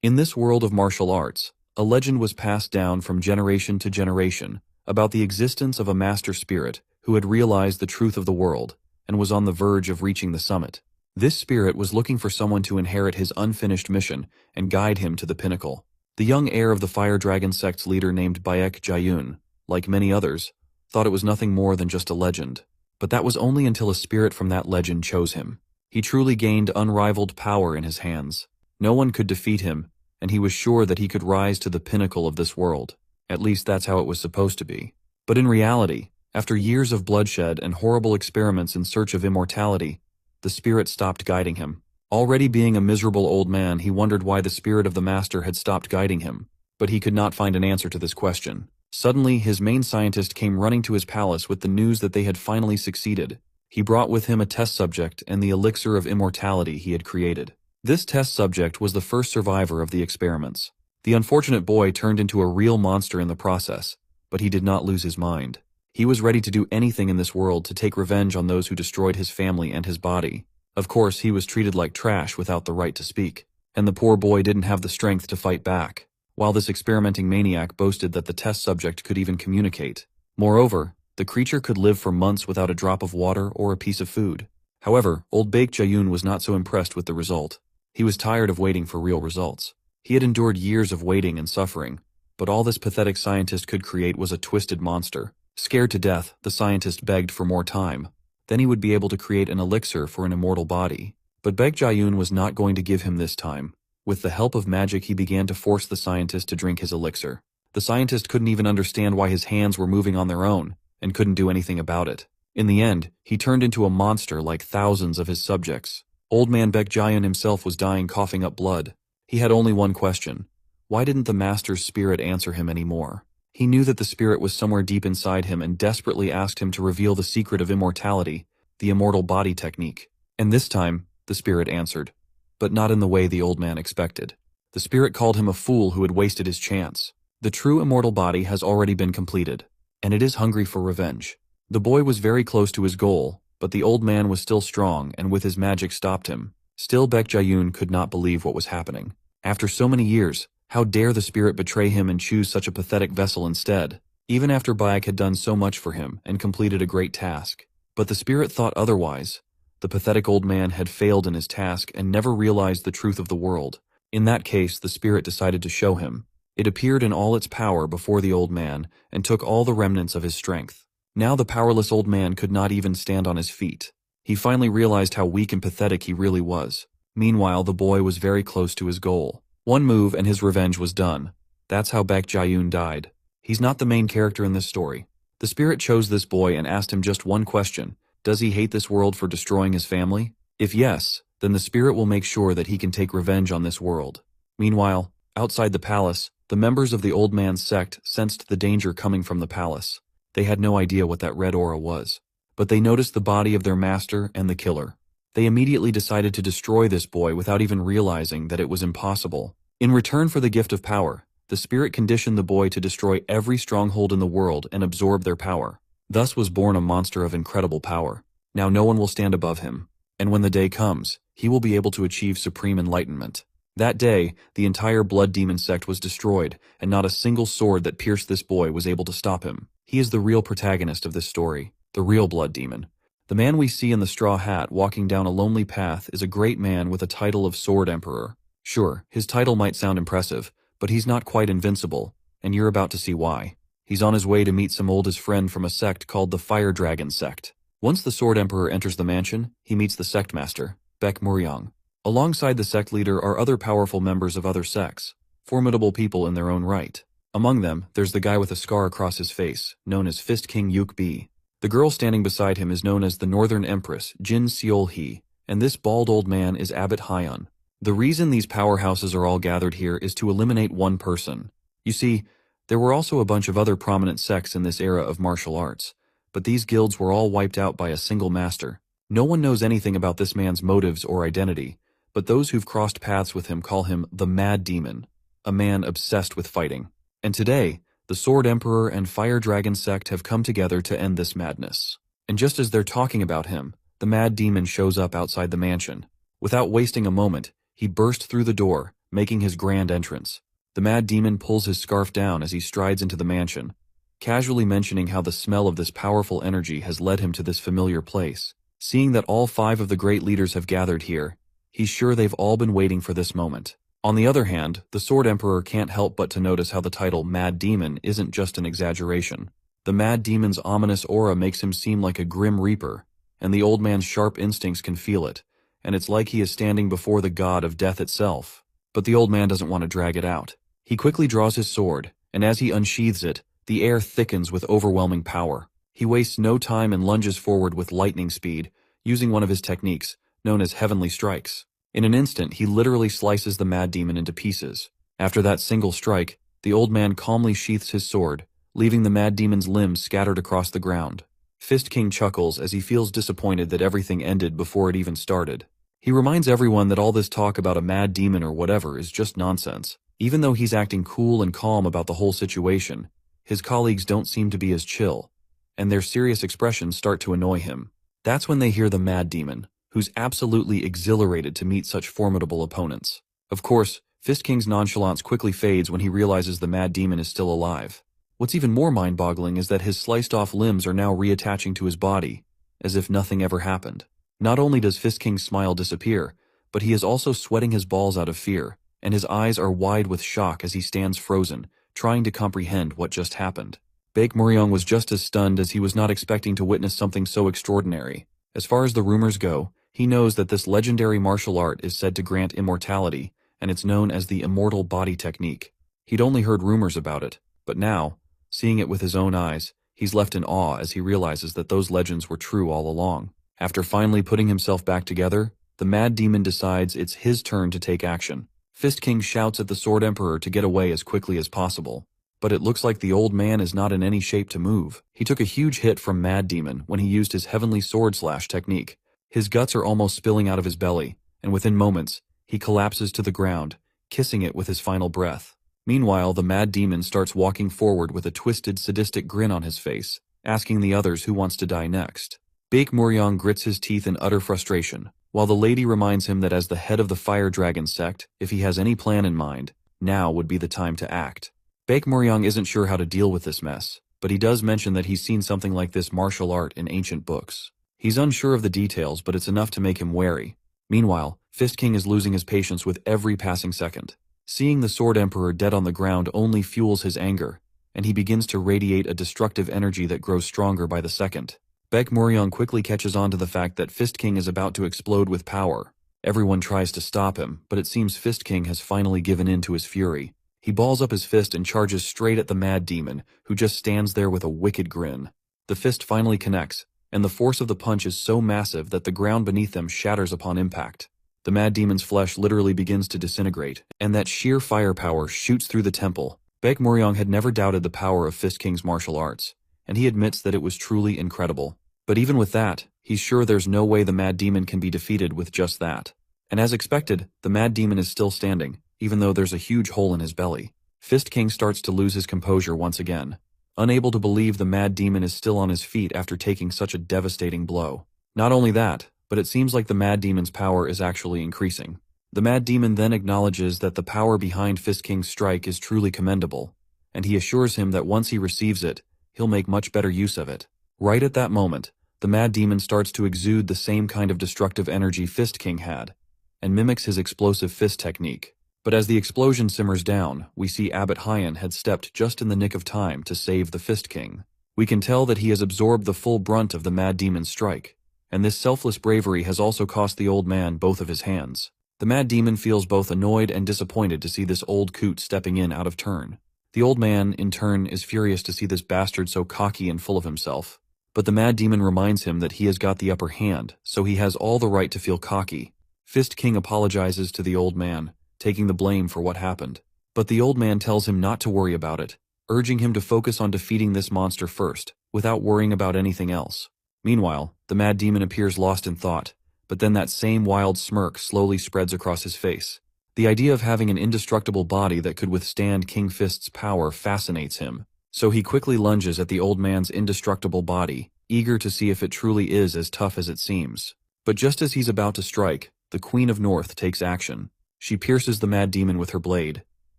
In this world of martial arts, a legend was passed down from generation to generation about the existence of a master spirit who had realized the truth of the world and was on the verge of reaching the summit. This spirit was looking for someone to inherit his unfinished mission and guide him to the pinnacle. The young heir of the Fire Dragon sect's leader named Baek Jayun, like many others, thought it was nothing more than just a legend. But that was only until a spirit from that legend chose him. He truly gained unrivaled power in his hands. No one could defeat him, and he was sure that he could rise to the pinnacle of this world. At least that's how it was supposed to be. But in reality, after years of bloodshed and horrible experiments in search of immortality, the spirit stopped guiding him. Already being a miserable old man, he wondered why the spirit of the master had stopped guiding him, but he could not find an answer to this question. Suddenly, his main scientist came running to his palace with the news that they had finally succeeded. He brought with him a test subject and the elixir of immortality he had created. This test subject was the first survivor of the experiments. The unfortunate boy turned into a real monster in the process, but he did not lose his mind. He was ready to do anything in this world to take revenge on those who destroyed his family and his body. Of course, he was treated like trash without the right to speak, and the poor boy didn't have the strength to fight back, while this experimenting maniac boasted that the test subject could even communicate. Moreover, the creature could live for months without a drop of water or a piece of food. However, old Baek Jayun was not so impressed with the result. He was tired of waiting for real results. He had endured years of waiting and suffering, but all this pathetic scientist could create was a twisted monster. Scared to death, the scientist begged for more time. Then he would be able to create an elixir for an immortal body. But Baek Jayun was not going to give him this time. With the help of magic, he began to force the scientist to drink his elixir. The scientist couldn't even understand why his hands were moving on their own, and couldn't do anything about it. In the end, he turned into a monster like thousands of his subjects. Old man Baek Jayun himself was dying, coughing up blood. He had only one question. Why didn't the master's spirit answer him anymore? He knew that the spirit was somewhere deep inside him and desperately asked him to reveal the secret of immortality, the immortal body technique. And this time, the spirit answered, but not in the way the old man expected. The spirit called him a fool who had wasted his chance. The true immortal body has already been completed, and it is hungry for revenge. The boy was very close to his goal, but the old man was still strong and with his magic stopped him. Still, Baek Jayun could not believe what was happening. After so many years, how dare the spirit betray him and choose such a pathetic vessel instead? Even after Baek had done so much for him and completed a great task. But the spirit thought otherwise. The pathetic old man had failed in his task and never realized the truth of the world. In that case, the spirit decided to show him. It appeared in all its power before the old man and took all the remnants of his strength. Now the powerless old man could not even stand on his feet. He finally realized how weak and pathetic he really was. Meanwhile, the boy was very close to his goal. One move and his revenge was done. That's how Baek Jayun died. He's not the main character in this story. The spirit chose this boy and asked him just one question. Does he hate this world for destroying his family? If yes, then the spirit will make sure that he can take revenge on this world. Meanwhile, outside the palace, the members of the old man's sect sensed the danger coming from the palace. They had no idea what that red aura was, but they noticed the body of their master and the killer. They immediately decided to destroy this boy without even realizing that it was impossible. In return for the gift of power, the spirit conditioned the boy to destroy every stronghold in the world and absorb their power. Thus was born a monster of incredible power. Now no one will stand above him, and when the day comes, he will be able to achieve supreme enlightenment. That day, the entire blood demon sect was destroyed, and not a single sword that pierced this boy was able to stop him. He is the real protagonist of this story, the real blood demon. The man we see in the straw hat walking down a lonely path is a great man with a title of Sword Emperor. Sure, his title might sound impressive, but he's not quite invincible, and you're about to see why. He's on his way to meet some oldest friend from a sect called the Fire Dragon sect. Once the Sword Emperor enters the mansion, he meets the sect master, Baek Muryang. Alongside the sect leader are other powerful members of other sects, formidable people in their own right. Among them, there's the guy with a scar across his face, known as Fist King Yuk Bi. The girl standing beside him is known as the Northern Empress, Jin Seol Hee, and this bald old man is Abbot Hyun. The reason these powerhouses are all gathered here is to eliminate one person. You see, there were also a bunch of other prominent sects in this era of martial arts, but these guilds were all wiped out by a single master. No one knows anything about this man's motives or identity, but those who've crossed paths with him call him the Mad Demon, a man obsessed with fighting. And today, the Sword Emperor and Fire Dragon sect have come together to end this madness. And just as they're talking about him, the Mad Demon shows up outside the mansion. Without wasting a moment, he burst through the door, making his grand entrance. The mad demon pulls his scarf down as he strides into the mansion, casually mentioning how the smell of this powerful energy has led him to this familiar place. Seeing that all 5 of the great leaders have gathered here, he's sure they've all been waiting for this moment. On the other hand, the Sword Emperor can't help but to notice how the title Mad Demon isn't just an exaggeration. The Mad Demon's ominous aura makes him seem like a grim reaper, and the old man's sharp instincts can feel it, and it's like he is standing before the god of death itself. But the old man doesn't want to drag it out. He quickly draws his sword, and as he unsheathes it, the air thickens with overwhelming power. He wastes no time and lunges forward with lightning speed, using one of his techniques, known as heavenly strikes. In an instant, he literally slices the mad demon into pieces. After that single strike, the old man calmly sheaths his sword, leaving the mad demon's limbs scattered across the ground. Fist King chuckles as he feels disappointed that everything ended before it even started. He reminds everyone that all this talk about a mad demon or whatever is just nonsense. Even though he's acting cool and calm about the whole situation, his colleagues don't seem to be as chill, and their serious expressions start to annoy him. That's when they hear the mad demon, who's absolutely exhilarated to meet such formidable opponents. Of course, Fist King's nonchalance quickly fades when he realizes the mad demon is still alive. What's even more mind-boggling is that his sliced-off limbs are now reattaching to his body, as if nothing ever happened. Not only does Fist King's smile disappear, but he is also sweating his balls out of fear, and his eyes are wide with shock as he stands frozen, trying to comprehend what just happened. Baek Muryong was just as stunned as he was not expecting to witness something so extraordinary. As far as the rumors go, he knows that this legendary martial art is said to grant immortality, and it's known as the immortal body technique. He'd only heard rumors about it, but now, seeing it with his own eyes, he's left in awe as he realizes that those legends were true all along. After finally putting himself back together, the mad demon decides it's his turn to take action. Fist King shouts at the Sword Emperor to get away as quickly as possible. But it looks like the old man is not in any shape to move. He took a huge hit from Mad Demon when he used his heavenly sword slash technique. His guts are almost spilling out of his belly, and within moments, he collapses to the ground, kissing it with his final breath. Meanwhile, the Mad Demon starts walking forward with a twisted, sadistic grin on his face, asking the others who wants to die next. Baek Muryong grits his teeth in utter frustration, while the lady reminds him that as the head of the Fire Dragon sect, if he has any plan in mind, now would be the time to act. Baek Muryong isn't sure how to deal with this mess, but he does mention that he's seen something like this martial art in ancient books. He's unsure of the details, but it's enough to make him wary. Meanwhile, Fist King is losing his patience with every passing second. Seeing the Sword Emperor dead on the ground only fuels his anger, and he begins to radiate a destructive energy that grows stronger by the second. Baek Muryong quickly catches on to the fact that Fist King is about to explode with power. Everyone tries to stop him, but it seems Fist King has finally given in to his fury. He balls up his fist and charges straight at the Mad Demon, who just stands there with a wicked grin. The fist finally connects, and the force of the punch is so massive that the ground beneath them shatters upon impact. The Mad Demon's flesh literally begins to disintegrate, and that sheer firepower shoots through the temple. Baek Muryong had never doubted the power of Fist King's martial arts, and he admits that it was truly incredible. But even with that, he's sure there's no way the Mad Demon can be defeated with just that. And as expected, the Mad Demon is still standing, even though there's a huge hole in his belly. Fist King starts to lose his composure once again, unable to believe the Mad Demon is still on his feet after taking such a devastating blow. Not only that, but it seems like the Mad Demon's power is actually increasing. The Mad Demon then acknowledges that the power behind Fist King's strike is truly commendable, and he assures him that once he receives it, he'll make much better use of it. Right at that moment, the Mad Demon starts to exude the same kind of destructive energy Fist King had, and mimics his explosive fist technique. But as the explosion simmers down, we see Abbot Hyan had stepped just in the nick of time to save the Fist King. We can tell that he has absorbed the full brunt of the Mad Demon's strike, and this selfless bravery has also cost the old man both of his hands. The Mad Demon feels both annoyed and disappointed to see this old coot stepping in out of turn. The old man, in turn, is furious to see this bastard so cocky and full of himself. But the Mad Demon reminds him that he has got the upper hand, so he has all the right to feel cocky. Fist King apologizes to the old man, taking the blame for what happened. But the old man tells him not to worry about it, urging him to focus on defeating this monster first, without worrying about anything else. Meanwhile, the Mad Demon appears lost in thought, but then that same wild smirk slowly spreads across his face. The idea of having an indestructible body that could withstand King Fist's power fascinates him, so he quickly lunges at the old man's indestructible body, eager to see if it truly is as tough as it seems. But just as he's about to strike, the Queen of North takes action. She pierces the mad demon with her blade,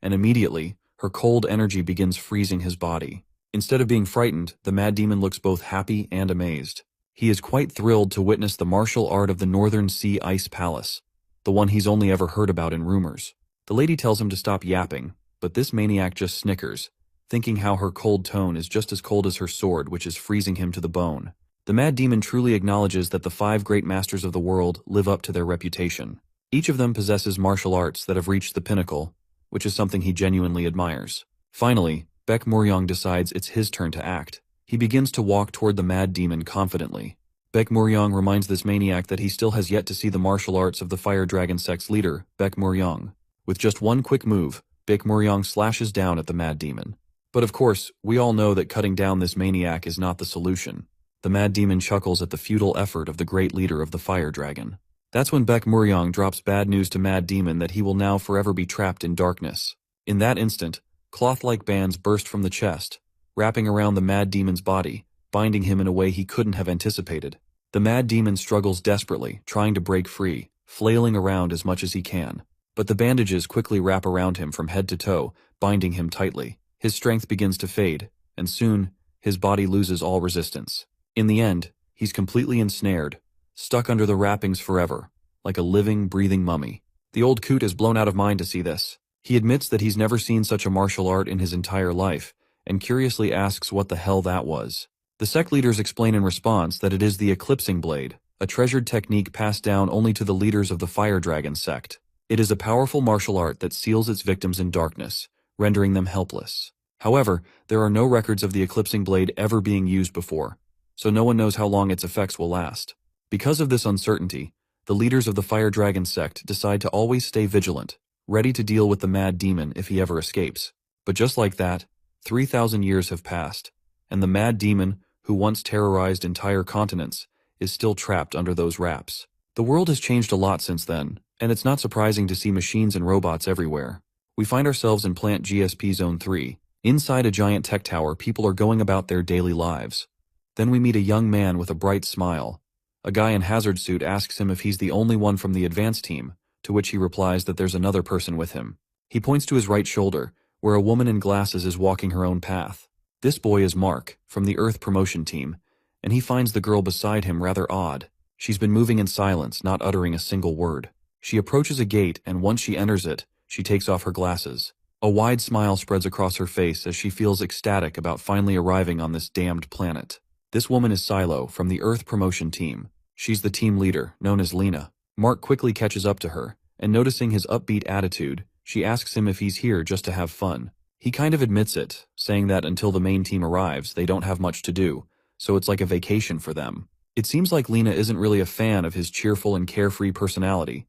and immediately, her cold energy begins freezing his body. Instead of being frightened, the mad demon looks both happy and amazed. He is quite thrilled to witness the martial art of the Northern Sea Ice Palace, the one he's only ever heard about in rumors. The lady tells him to stop yapping, but this maniac just snickers, thinking how her cold tone is just as cold as her sword, which is freezing him to the bone. The mad demon truly acknowledges that the 5 great masters of the world live up to their reputation. Each of them possesses martial arts that have reached the pinnacle, which is something he genuinely admires. Finally, Baek Muryong decides it's his turn to act. He begins to walk toward the mad demon confidently. Baek Muryong reminds this maniac that he still has yet to see the martial arts of the fire dragon sect's leader, Baek Muryong. With just one quick move, Baek Muryong slashes down at the mad demon. But of course, we all know that cutting down this maniac is not the solution. The mad demon chuckles at the futile effort of the great leader of the fire dragon. That's when Baek Muryong drops bad news to Mad Demon that he will now forever be trapped in darkness. In that instant, cloth-like bands burst from the chest, wrapping around the Mad Demon's body, binding him in a way he couldn't have anticipated. The Mad Demon struggles desperately, trying to break free, flailing around as much as he can. But the bandages quickly wrap around him from head to toe, binding him tightly. His strength begins to fade, and soon, his body loses all resistance. In the end, he's completely ensnared, stuck under the wrappings forever, like a living, breathing mummy. The old coot is blown out of mind to see this. He admits that he's never seen such a martial art in his entire life, and curiously asks what the hell that was. The sect leaders explain in response that it is the Eclipsing Blade, a treasured technique passed down only to the leaders of the Fire Dragon sect. It is a powerful martial art that seals its victims in darkness, rendering them helpless. However, there are no records of the Eclipsing Blade ever being used before, so no one knows how long its effects will last. Because of this uncertainty, the leaders of the Fire Dragon sect decide to always stay vigilant, ready to deal with the Mad Demon if he ever escapes. But just like that, 3,000 years have passed, and the Mad Demon, who once terrorized entire continents, is still trapped under those wraps. The world has changed a lot since then, and it's not surprising to see machines and robots everywhere. We find ourselves in Plant GSP Zone 3. Inside a giant tech tower, people are going about their daily lives. Then we meet a young man with a bright smile. A guy in hazard suit asks him if he's the only one from the advanced team, to which he replies that there's another person with him. He points to his right shoulder, where a woman in glasses is walking her own path. This boy is Mark, from the Earth promotion team, and he finds the girl beside him rather odd. She's been moving in silence, not uttering a single word. She approaches a gate, and once she enters it, she takes off her glasses. A wide smile spreads across her face as she feels ecstatic about finally arriving on this damned planet. This woman is Silo, from the Earth promotion team. She's the team leader, known as Lena. Mark quickly catches up to her, and noticing his upbeat attitude, she asks him if he's here just to have fun. He kind of admits it, saying that until the main team arrives, they don't have much to do, so it's like a vacation for them. It seems like Lena isn't really a fan of his cheerful and carefree personality,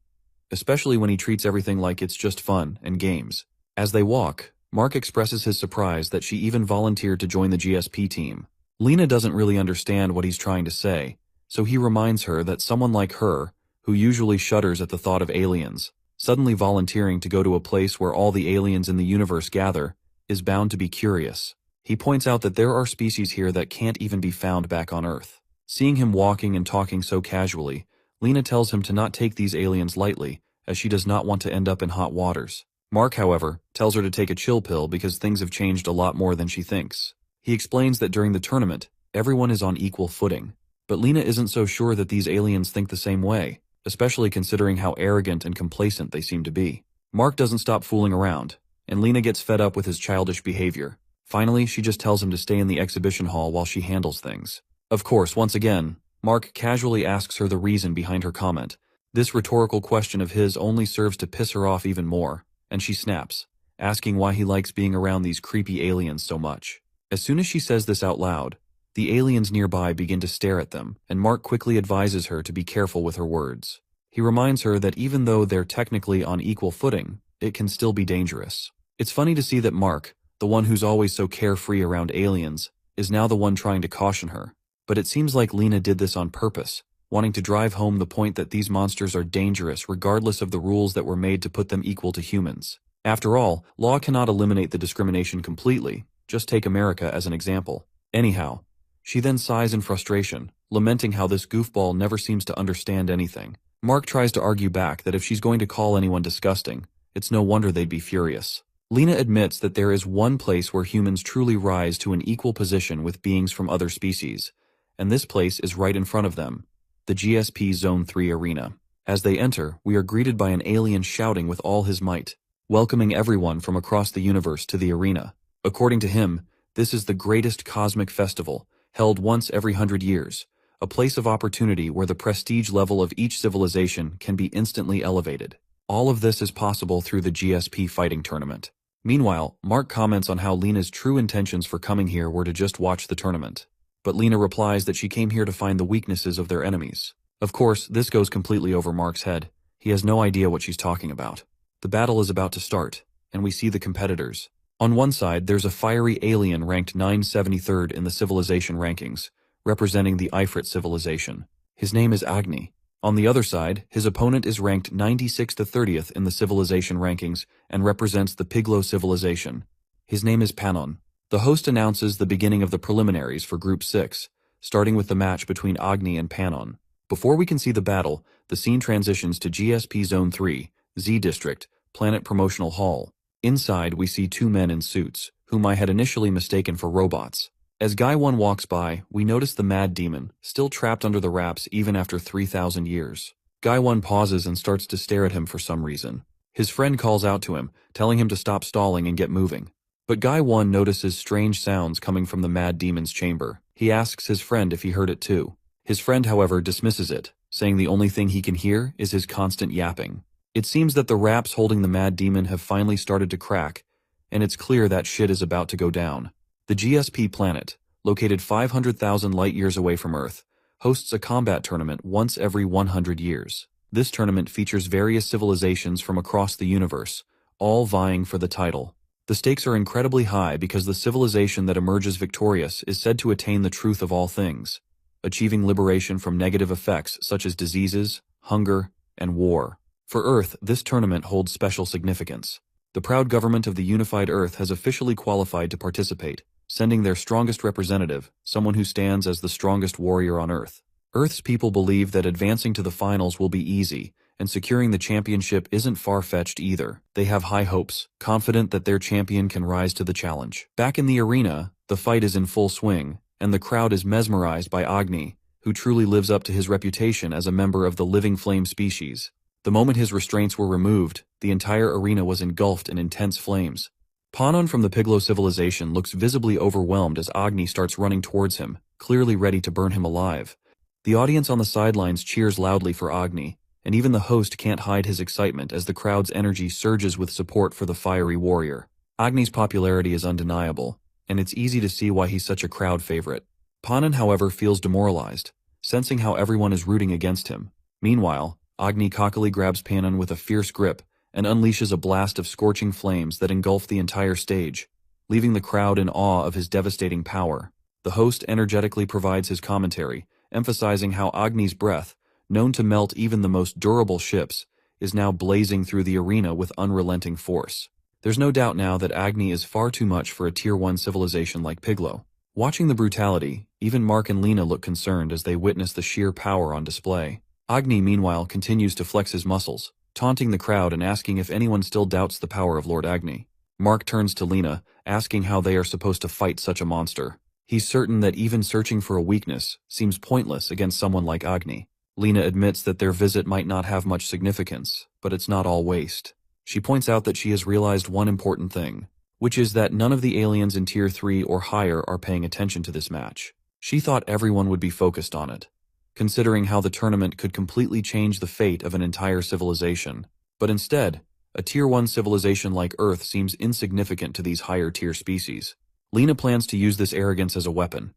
especially when he treats everything like it's just fun and games. As they walk, Mark expresses his surprise that she even volunteered to join the GSP team. Lena doesn't really understand what he's trying to say, so he reminds her that someone like her, who usually shudders at the thought of aliens, suddenly volunteering to go to a place where all the aliens in the universe gather, is bound to be curious. He points out that there are species here that can't even be found back on Earth. Seeing him walking and talking so casually, Lena tells him to not take these aliens lightly, as she does not want to end up in hot waters. Mark, however, tells her to take a chill pill because things have changed a lot more than she thinks. He explains that during the tournament, everyone is on equal footing. But Lena isn't so sure that these aliens think the same way, especially considering how arrogant and complacent they seem to be. Mark doesn't stop fooling around, and Lena gets fed up with his childish behavior. Finally, she just tells him to stay in the exhibition hall while she handles things. Of course, once again, Mark casually asks her the reason behind her comment. This rhetorical question of his only serves to piss her off even more, and she snaps, asking why he likes being around these creepy aliens so much. As soon as she says this out loud, the aliens nearby begin to stare at them, and Mark quickly advises her to be careful with her words. He reminds her that even though they're technically on equal footing, it can still be dangerous. It's funny to see that Mark, the one who's always so carefree around aliens, is now the one trying to caution her. But it seems like Lena did this on purpose, wanting to drive home the point that these monsters are dangerous regardless of the rules that were made to put them equal to humans. After all, law cannot eliminate the discrimination completely. Just take America as an example. Anyhow, she then sighs in frustration, lamenting how this goofball never seems to understand anything. Mark tries to argue back that if she's going to call anyone disgusting, it's no wonder they'd be furious. Lena admits that there is one place where humans truly rise to an equal position with beings from other species, and this place is right in front of them, the GSP Zone 3 arena. As they enter, we are greeted by an alien shouting with all his might, welcoming everyone from across the universe to the arena. According to him, this is the greatest cosmic festival, held once every 100 years, a place of opportunity where the prestige level of each civilization can be instantly elevated. All of this is possible through the GSP fighting tournament. Meanwhile, Mark comments on how Lena's true intentions for coming here were to just watch the tournament. But Lena replies that she came here to find the weaknesses of their enemies. Of course, this goes completely over Mark's head. He has no idea what she's talking about. The battle is about to start, and we see the competitors. On one side, there's a fiery alien ranked 973rd in the civilization rankings, representing the Ifrit civilization. His name is Agni. On the other side, his opponent is ranked 96th to 30th in the civilization rankings and represents the Piglo civilization. His name is Panon. The host announces the beginning of the preliminaries for Group 6, starting with the match between Agni and Panon. Before we can see the battle, the scene transitions to GSP Zone 3, Z District, Planet Promotional Hall. Inside, we see two men in suits, whom I had initially mistaken for robots. As Guy 1 walks by, we notice the Mad Demon, still trapped under the wraps even after 3,000 years. Guy 1 pauses and starts to stare at him for some reason. His friend calls out to him, telling him to stop stalling and get moving. But Guy 1 notices strange sounds coming from the Mad Demon's chamber. He asks his friend if he heard it too. His friend, however, dismisses it, saying the only thing he can hear is his constant yapping. It seems that the wraps holding the Mad Demon have finally started to crack, and it's clear that shit is about to go down. The GSP planet, located 500,000 light-years away from Earth, hosts a combat tournament once every 100 years. This tournament features various civilizations from across the universe, all vying for the title. The stakes are incredibly high because the civilization that emerges victorious is said to attain the truth of all things, achieving liberation from negative effects such as diseases, hunger, and war. For Earth, this tournament holds special significance. The proud government of the unified Earth has officially qualified to participate, sending their strongest representative, someone who stands as the strongest warrior on Earth. Earth's people believe that advancing to the finals will be easy, and securing the championship isn't far-fetched either. They have high hopes, confident that their champion can rise to the challenge. Back in the arena, the fight is in full swing, and the crowd is mesmerized by Agni, who truly lives up to his reputation as a member of the living flame species. The moment his restraints were removed, the entire arena was engulfed in intense flames. Panon from the Piglo civilization looks visibly overwhelmed as Agni starts running towards him, clearly ready to burn him alive. The audience on the sidelines cheers loudly for Agni, and even the host can't hide his excitement as the crowd's energy surges with support for the fiery warrior. Agni's popularity is undeniable, and it's easy to see why he's such a crowd favorite. Panon, however, feels demoralized, sensing how everyone is rooting against him. Meanwhile, Agni cockily grabs Panon with a fierce grip and unleashes a blast of scorching flames that engulf the entire stage, leaving the crowd in awe of his devastating power. The host energetically provides his commentary, emphasizing how Agni's breath, known to melt even the most durable ships, is now blazing through the arena with unrelenting force. There's no doubt now that Agni is far too much for a Tier 1 civilization like Piglo. Watching the brutality, even Mark and Lena look concerned as they witness the sheer power on display. Agni, meanwhile, continues to flex his muscles, taunting the crowd and asking if anyone still doubts the power of Lord Agni. Mark turns to Lena, asking how they are supposed to fight such a monster. He's certain that even searching for a weakness seems pointless against someone like Agni. Lena admits that their visit might not have much significance, but it's not all waste. She points out that she has realized one important thing, which is that none of the aliens in Tier 3 or higher are paying attention to this match. She thought everyone would be focused on it, considering how the tournament could completely change the fate of an entire civilization. But instead, a Tier 1 civilization like Earth seems insignificant to these higher-tier species. Lena plans to use this arrogance as a weapon.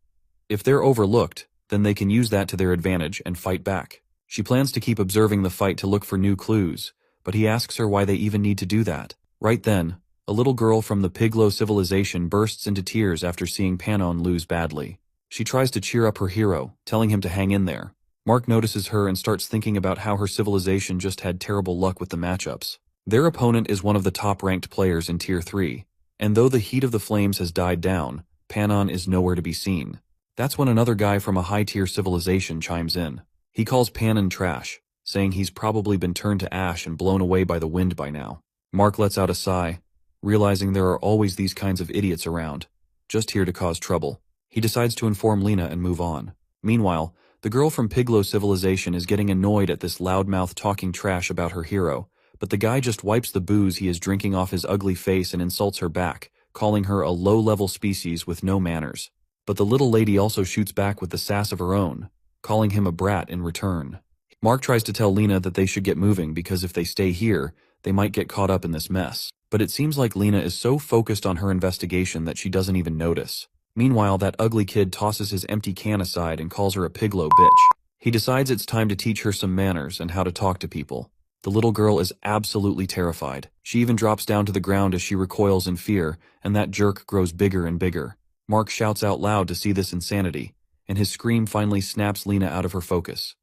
If they're overlooked, then they can use that to their advantage and fight back. She plans to keep observing the fight to look for new clues, but he asks her why they even need to do that. Right then, a little girl from the Piglo civilization bursts into tears after seeing Panon lose badly. She tries to cheer up her hero, telling him to hang in there. Mark notices her and starts thinking about how her civilization just had terrible luck with the matchups. Their opponent is one of the top-ranked players in Tier 3, and though the heat of the flames has died down, Panon is nowhere to be seen. That's when another guy from a high-tier civilization chimes in. He calls Panon trash, saying he's probably been turned to ash and blown away by the wind by now. Mark lets out a sigh, realizing there are always these kinds of idiots around, just here to cause trouble. He decides to inform Lena and move on. Meanwhile, the girl from Piglow Civilization is getting annoyed at this loudmouth talking trash about her hero, but the guy just wipes the booze he is drinking off his ugly face and insults her back, calling her a low-level species with no manners. But the little lady also shoots back with the sass of her own, calling him a brat in return. Mark tries to tell Lena that they should get moving because if they stay here, they might get caught up in this mess. But it seems like Lena is so focused on her investigation that she doesn't even notice. Meanwhile, that ugly kid tosses his empty can aside and calls her a piglow bitch. He decides it's time to teach her some manners and how to talk to people. The little girl is absolutely terrified. She even drops down to the ground as she recoils in fear, and that jerk grows bigger and bigger. Mark shouts out loud to see this insanity, and his scream finally snaps Lena out of her focus.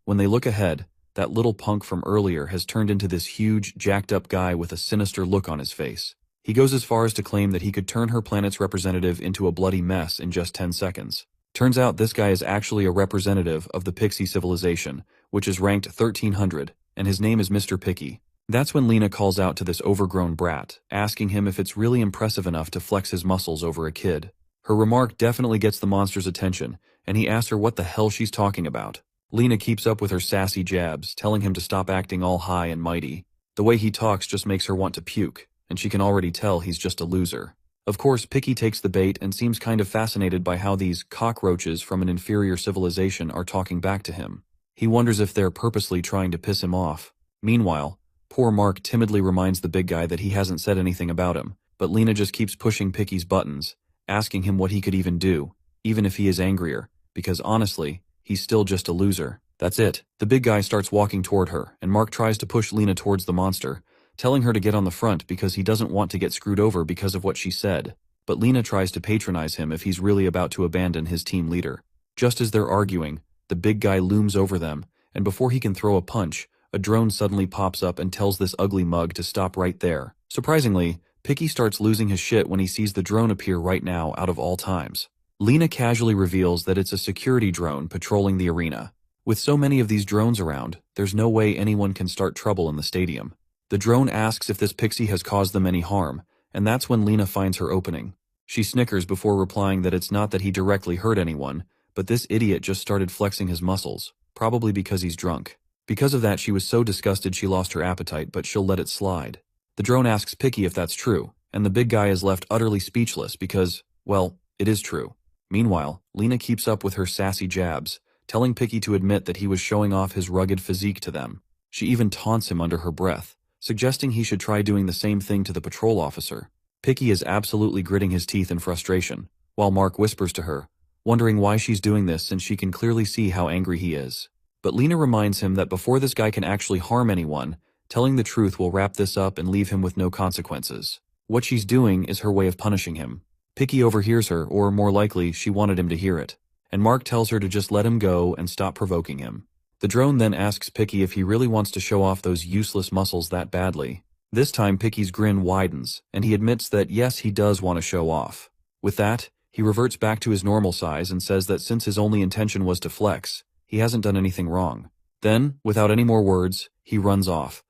When they look ahead, that little punk from earlier has turned into this huge, jacked-up guy with a sinister look on his face. He goes as far as to claim that he could turn her planet's representative into a bloody mess in just 10 seconds. Turns out this guy is actually a representative of the Pixie civilization, which is ranked 1300, and his name is Mr. Picky. That's when Lena calls out to this overgrown brat, asking him if it's really impressive enough to flex his muscles over a kid. Her remark definitely gets the monster's attention, and he asks her what the hell she's talking about. Lena keeps up with her sassy jabs, telling him to stop acting all high and mighty. The way he talks just makes her want to puke, and she can already tell he's just a loser. Of course, Picky takes the bait and seems kind of fascinated by how these cockroaches from an inferior civilization are talking back to him. He wonders if they're purposely trying to piss him off. Meanwhile, poor Mark timidly reminds the big guy that he hasn't said anything about him, but Lena just keeps pushing Picky's buttons, asking him what he could even do, even if he is angrier, because honestly, he's still just a loser. That's it. The big guy starts walking toward her, and Mark tries to push Lena towards the monster, telling her to get on the front because he doesn't want to get screwed over because of what she said. But Lena tries to patronize him if he's really about to abandon his team leader. Just as they're arguing, the big guy looms over them, and before he can throw a punch, a drone suddenly pops up and tells this ugly mug to stop right there. Surprisingly, Picky starts losing his shit when he sees the drone appear right now out of all times. Lena casually reveals that it's a security drone patrolling the arena. With so many of these drones around, there's no way anyone can start trouble in the stadium. The drone asks if this pixie has caused them any harm, and that's when Lena finds her opening. She snickers before replying that it's not that he directly hurt anyone, but this idiot just started flexing his muscles, probably because he's drunk. Because of that, she was so disgusted she lost her appetite, but she'll let it slide. The drone asks Picky if that's true, and the big guy is left utterly speechless because, well, it is true. Meanwhile, Lena keeps up with her sassy jabs, telling Picky to admit that he was showing off his rugged physique to them. She even taunts him under her breath, suggesting he should try doing the same thing to the patrol officer. Picky is absolutely gritting his teeth in frustration, while Mark whispers to her, wondering why she's doing this since she can clearly see how angry he is. But Lena reminds him that before this guy can actually harm anyone, telling the truth will wrap this up and leave him with no consequences. What she's doing is her way of punishing him. Picky overhears her, or more likely, she wanted him to hear it, and Mark tells her to just let him go and stop provoking him. The drone then asks Picky if he really wants to show off those useless muscles that badly. This time Picky's grin widens, and he admits that yes, he does want to show off. With that, he reverts back to his normal size and says that since his only intention was to flex, he hasn't done anything wrong. Then, without any more words, he runs off,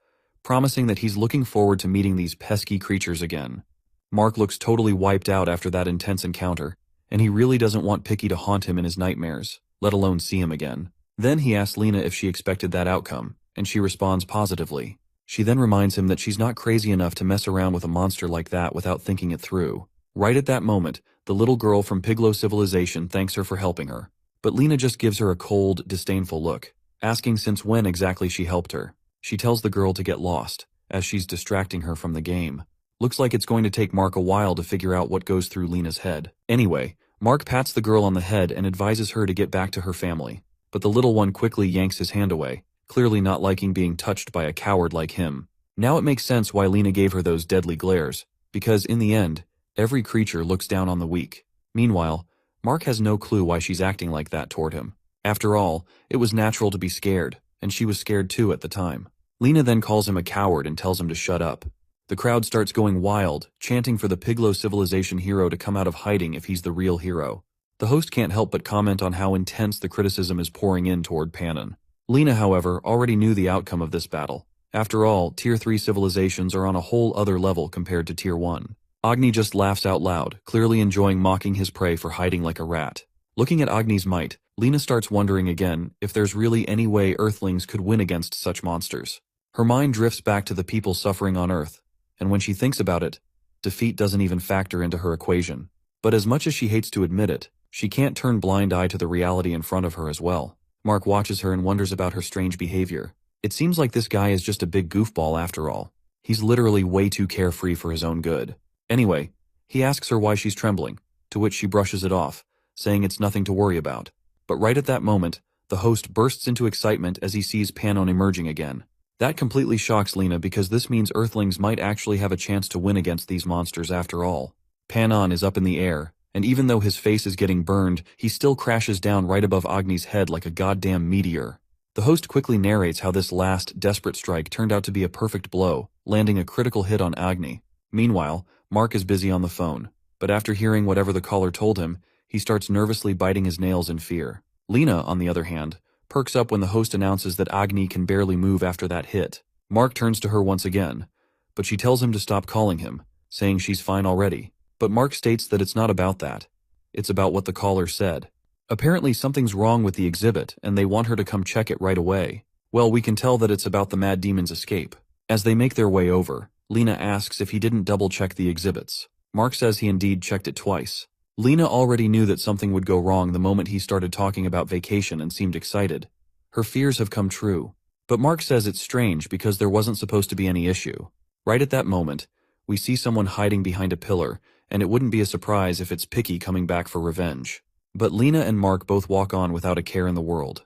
promising that he's looking forward to meeting these pesky creatures again. Mark looks totally wiped out after that intense encounter, and he really doesn't want Picky to haunt him in his nightmares, let alone see him again. Then he asks Lena if she expected that outcome, and she responds positively. She then reminds him that she's not crazy enough to mess around with a monster like that without thinking it through. Right at that moment, the little girl from Piglow Civilization thanks her for helping her, but Lena just gives her a cold, disdainful look, asking since when exactly she helped her. She tells the girl to get lost, as she's distracting her from the game. Looks like it's going to take Mark a while to figure out what goes through Lena's head. Anyway, Mark pats the girl on the head and advises her to get back to her family, but the little one quickly yanks his hand away, clearly not liking being touched by a coward like him. Now it makes sense why Lena gave her those deadly glares, because in the end, every creature looks down on the weak. Meanwhile, Mark has no clue why she's acting like that toward him. After all, it was natural to be scared, and she was scared too at the time. Lena then calls him a coward and tells him to shut up. The crowd starts going wild, chanting for the Piglow Civilization hero to come out of hiding if he's the real hero. The host can't help but comment on how intense the criticism is pouring in toward Panon. Lena, however, already knew the outcome of this battle. After all, Tier 3 civilizations are on a whole other level compared to Tier 1. Agni just laughs out loud, clearly enjoying mocking his prey for hiding like a rat. Looking at Agni's might, Lena starts wondering again if there's really any way Earthlings could win against such monsters. Her mind drifts back to the people suffering on Earth, and when she thinks about it, defeat doesn't even factor into her equation. But as much as she hates to admit it, she can't turn blind eye to the reality in front of her as well. Mark watches her and wonders about her strange behavior. It seems like this guy is just a big goofball after all. He's literally way too carefree for his own good. Anyway, he asks her why she's trembling, to which she brushes it off, saying it's nothing to worry about. But right at that moment, the host bursts into excitement as he sees Panon emerging again. That completely shocks Lena because this means Earthlings might actually have a chance to win against these monsters after all. Panon is up in the air, and even though his face is getting burned, he still crashes down right above Agni's head like a goddamn meteor. The host quickly narrates how this last, desperate strike turned out to be a perfect blow, landing a critical hit on Agni. Meanwhile, Mark is busy on the phone, but after hearing whatever the caller told him, he starts nervously biting his nails in fear. Lena, on the other hand, perks up when the host announces that Agni can barely move after that hit. Mark turns to her once again, but she tells him to stop calling him, saying she's fine already. But Mark states that it's not about that. It's about what the caller said. Apparently something's wrong with the exhibit, and they want her to come check it right away. Well, we can tell that it's about the Mad Demon's escape. As they make their way over, Lena asks if he didn't double-check the exhibits. Mark says he indeed checked it twice. Lena already knew that something would go wrong the moment he started talking about vacation and seemed excited. Her fears have come true. But Mark says it's strange because there wasn't supposed to be any issue. Right at that moment, we see someone hiding behind a pillar, and it wouldn't be a surprise if it's Picky coming back for revenge. But Lena and Mark both walk on without a care in the world.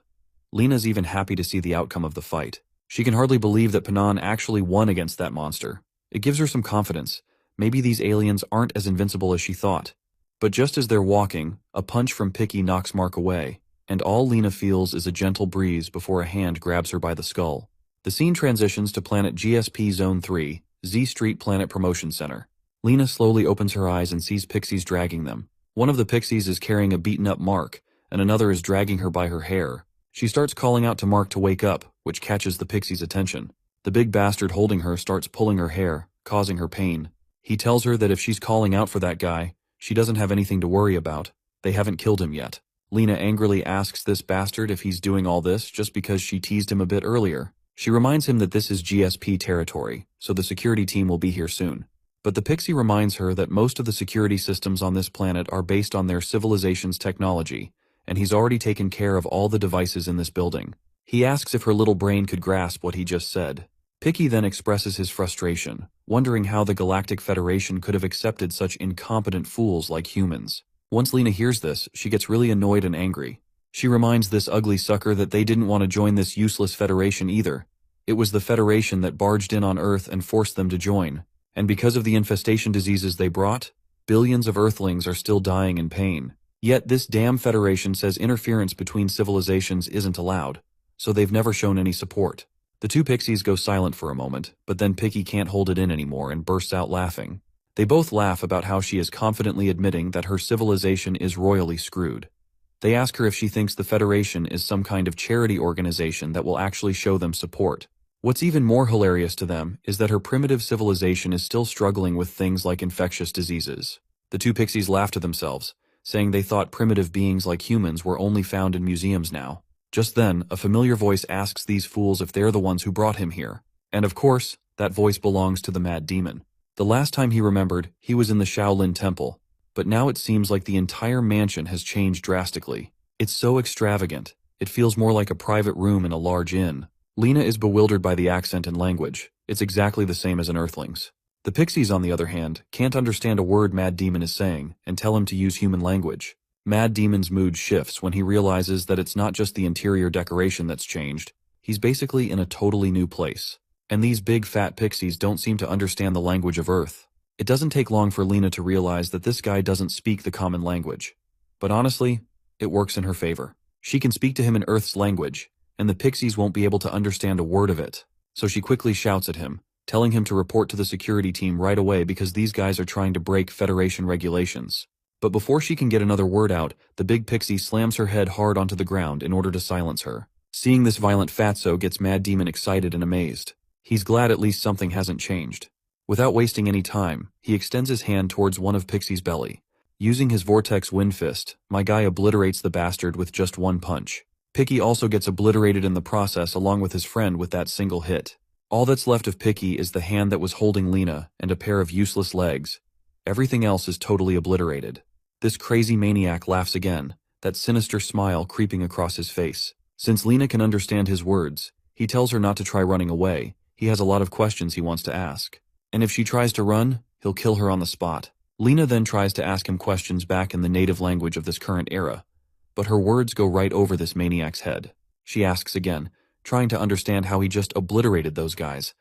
Lena's even happy to see the outcome of the fight. She can hardly believe that Panon actually won against that monster. It gives her some confidence. Maybe these aliens aren't as invincible as she thought. But just as they're walking, a punch from Picky knocks Mark away, and all Lena feels is a gentle breeze before a hand grabs her by the skull. The scene transitions to Planet GSP Zone 3, Z Street Planet Promotion Center. Lena slowly opens her eyes and sees pixies dragging them. One of the pixies is carrying a beaten-up Mark, and another is dragging her by her hair. She starts calling out to Mark to wake up, which catches the pixie's attention. The big bastard holding her starts pulling her hair, causing her pain. He tells her that if she's calling out for that guy, she doesn't have anything to worry about. They haven't killed him yet. Lena angrily asks this bastard if he's doing all this just because she teased him a bit earlier. She reminds him that this is GSP territory, so the security team will be here soon. But the pixie reminds her that most of the security systems on this planet are based on their civilization's technology, and he's already taken care of all the devices in this building. He asks if her little brain could grasp what he just said. Picky then expresses his frustration, wondering how the Galactic Federation could have accepted such incompetent fools like humans. Once Lena hears this, she gets really annoyed and angry. She reminds this ugly sucker that they didn't want to join this useless Federation either. It was the Federation that barged in on Earth and forced them to join. And because of the infestation diseases they brought, billions of Earthlings are still dying in pain. Yet this damn Federation says interference between civilizations isn't allowed, so they've never shown any support. The two pixies go silent for a moment, but then Picky can't hold it in anymore and bursts out laughing. They both laugh about how she is confidently admitting that her civilization is royally screwed. They ask her if she thinks the Federation is some kind of charity organization that will actually show them support. What's even more hilarious to them is that her primitive civilization is still struggling with things like infectious diseases. The two pixies laugh to themselves, saying they thought primitive beings like humans were only found in museums now. Just then, a familiar voice asks these fools if they're the ones who brought him here. And of course, that voice belongs to the Mad Demon. The last time he remembered, he was in the Shaolin Temple, but now it seems like the entire mansion has changed drastically. It's so extravagant, it feels more like a private room in a large inn. Lena is bewildered by the accent and language. It's exactly the same as an Earthling's. The pixies, on the other hand, can't understand a word Mad Demon is saying and tell him to use human language. Mad Demon's mood shifts when he realizes that it's not just the interior decoration that's changed. He's basically in a totally new place. And these big fat pixies don't seem to understand the language of Earth. It doesn't take long for Lena to realize that this guy doesn't speak the common language. But honestly, it works in her favor. She can speak to him in Earth's language, and the pixies won't be able to understand a word of it. So she quickly shouts at him, telling him to report to the security team right away because these guys are trying to break Federation regulations. But before she can get another word out, the big pixie slams her head hard onto the ground in order to silence her. Seeing this violent fatso gets Mad Demon excited and amazed. He's glad at least something hasn't changed. Without wasting any time, he extends his hand towards one of Pixie's belly. Using his Vortex Wind Fist, my guy obliterates the bastard with just one punch. Picky also gets obliterated in the process along with his friend with that single hit. All that's left of Picky is the hand that was holding Lena and a pair of useless legs. Everything else is totally obliterated. This crazy maniac laughs again, that sinister smile creeping across his face. Since Lena can understand his words, he tells her not to try running away. He has a lot of questions he wants to ask. And if she tries to run, he'll kill her on the spot. Lena then tries to ask him questions back in the native language of this current era, but her words go right over this maniac's head. She asks again, trying to understand how he just obliterated those guys.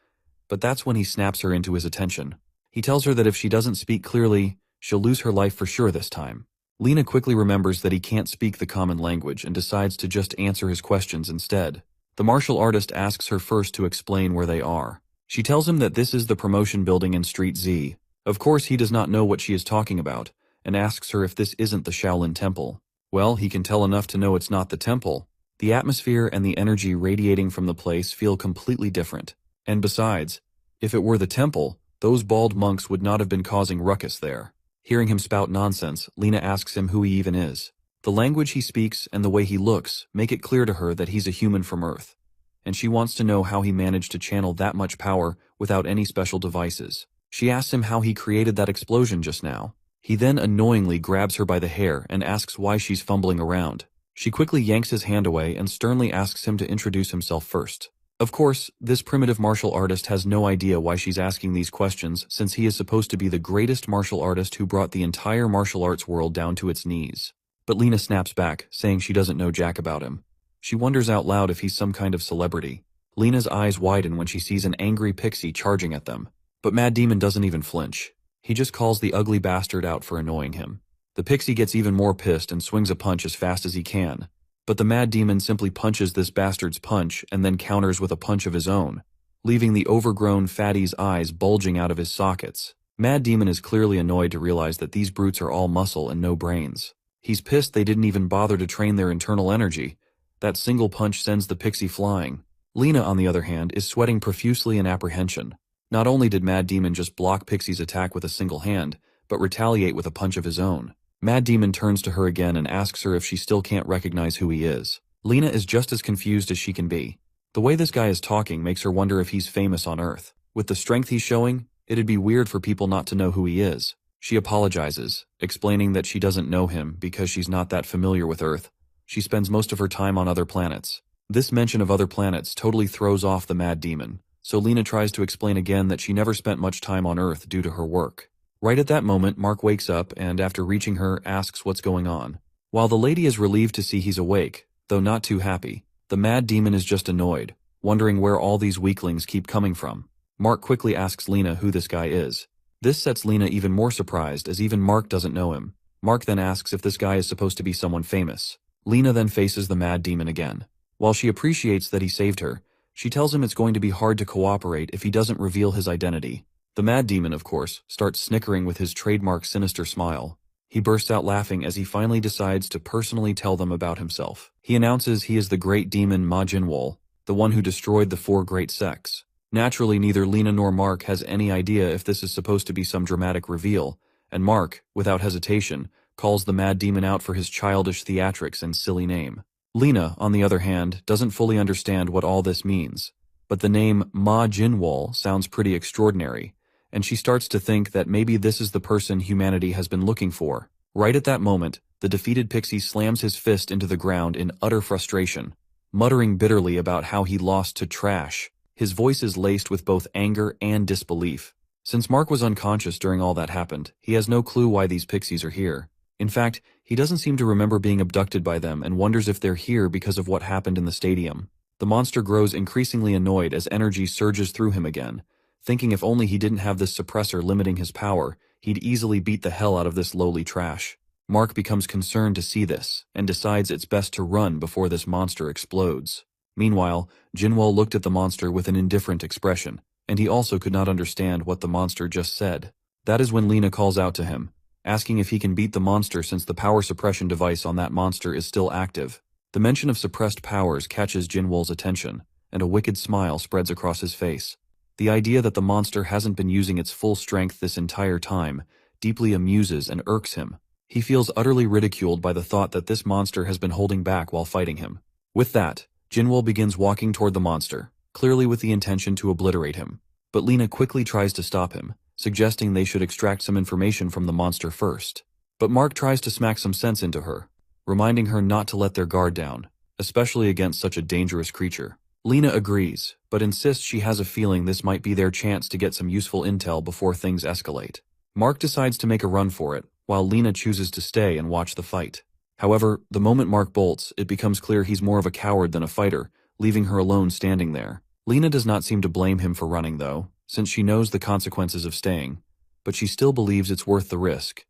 But that's when he snaps her into his attention. He tells her that if she doesn't speak clearly, she'll lose her life for sure this time. Lena quickly remembers that he can't speak the common language and decides to just answer his questions instead. The martial artist asks her first to explain where they are. She tells him that this is the promotion building in Street Z. Of course, he does not know what she is talking about, and asks her if this isn't the Shaolin Temple. Well, he can tell enough to know it's not the temple. The atmosphere and the energy radiating from the place feel completely different. And besides, if it were the temple, those bald monks would not have been causing ruckus there. Hearing him spout nonsense, Lena asks him who he even is. The language he speaks and the way he looks make it clear to her that he's a human from Earth, and she wants to know how he managed to channel that much power without any special devices. She asks him how he created that explosion just now. He then annoyingly grabs her by the hair and asks why she's fumbling around. She quickly yanks his hand away and sternly asks him to introduce himself first. Of course, this primitive martial artist has no idea why she's asking these questions, since he is supposed to be the greatest martial artist who brought the entire martial arts world down to its knees. But Lena snaps back, saying she doesn't know jack about him. She wonders out loud if he's some kind of celebrity. Lena's eyes widen when she sees an angry pixie charging at them. But Mad Demon doesn't even flinch. He just calls the ugly bastard out for annoying him. The pixie gets even more pissed and swings a punch as fast as he can. But the Mad Demon simply punches this bastard's punch and then counters with a punch of his own, leaving the overgrown fatty's eyes bulging out of his sockets. Mad Demon is clearly annoyed to realize that these brutes are all muscle and no brains. He's pissed they didn't even bother to train their internal energy. That single punch sends the pixie flying. Lena, on the other hand, is sweating profusely in apprehension. Not only did Mad Demon just block Pixie's attack with a single hand, but retaliate with a punch of his own. Mad Demon turns to her again and asks her if she still can't recognize who he is. Lena is just as confused as she can be. The way this guy is talking makes her wonder if he's famous on Earth. With the strength he's showing, it'd be weird for people not to know who he is. She apologizes, explaining that she doesn't know him because she's not that familiar with Earth. She spends most of her time on other planets. This mention of other planets totally throws off the Mad Demon, so Lena tries to explain again that she never spent much time on Earth due to her work. Right at that moment, Mark wakes up and, after reaching her, asks what's going on. While the lady is relieved to see he's awake, though not too happy, the Mad Demon is just annoyed, wondering where all these weaklings keep coming from. Mark quickly asks Lena who this guy is. This sets Lena even more surprised, as even Mark doesn't know him. Mark then asks if this guy is supposed to be someone famous. Lena then faces the Mad Demon again. While she appreciates that he saved her, she tells him it's going to be hard to cooperate if he doesn't reveal his identity. The Mad Demon, of course, starts snickering with his trademark sinister smile. He bursts out laughing as he finally decides to personally tell them about himself. He announces he is the great demon Ma Jinwol, the one who destroyed the 4 great sects. Naturally, neither Lena nor Mark has any idea if this is supposed to be some dramatic reveal, and Mark, without hesitation, calls the Mad Demon out for his childish theatrics and silly name. Lena, on the other hand, doesn't fully understand what all this means, but the name Ma Jinwol sounds pretty extraordinary, and she starts to think that maybe this is the person humanity has been looking for. Right at that moment, the defeated pixie slams his fist into the ground in utter frustration, muttering bitterly about how he lost to trash. His voice is laced with both anger and disbelief. Since Mark was unconscious during all that happened, he has no clue why these pixies are here. In fact, he doesn't seem to remember being abducted by them and wonders if they're here because of what happened in the stadium. The monster grows increasingly annoyed as energy surges through him again, thinking if only he didn't have this suppressor limiting his power, he'd easily beat the hell out of this lowly trash. Mark becomes concerned to see this, and decides it's best to run before this monster explodes. Meanwhile, Jinwoo looked at the monster with an indifferent expression, and he also could not understand what the monster just said. That is when Lena calls out to him, asking if he can beat the monster since the power suppression device on that monster is still active. The mention of suppressed powers catches Jinwol's attention, and a wicked smile spreads across his face. The idea that the monster hasn't been using its full strength this entire time deeply amuses and irks him. He feels utterly ridiculed by the thought that this monster has been holding back while fighting him. With that, Jinwol begins walking toward the monster, clearly with the intention to obliterate him. But Lena quickly tries to stop him, suggesting they should extract some information from the monster first. But Mark tries to smack some sense into her, reminding her not to let their guard down, especially against such a dangerous creature. Lena agrees, but insists she has a feeling this might be their chance to get some useful intel before things escalate. Mark decides to make a run for it, while Lena chooses to stay and watch the fight. However, the moment Mark bolts, it becomes clear he's more of a coward than a fighter, leaving her alone standing there. Lena does not seem to blame him for running though, since she knows the consequences of staying, but she still believes it's worth the risk,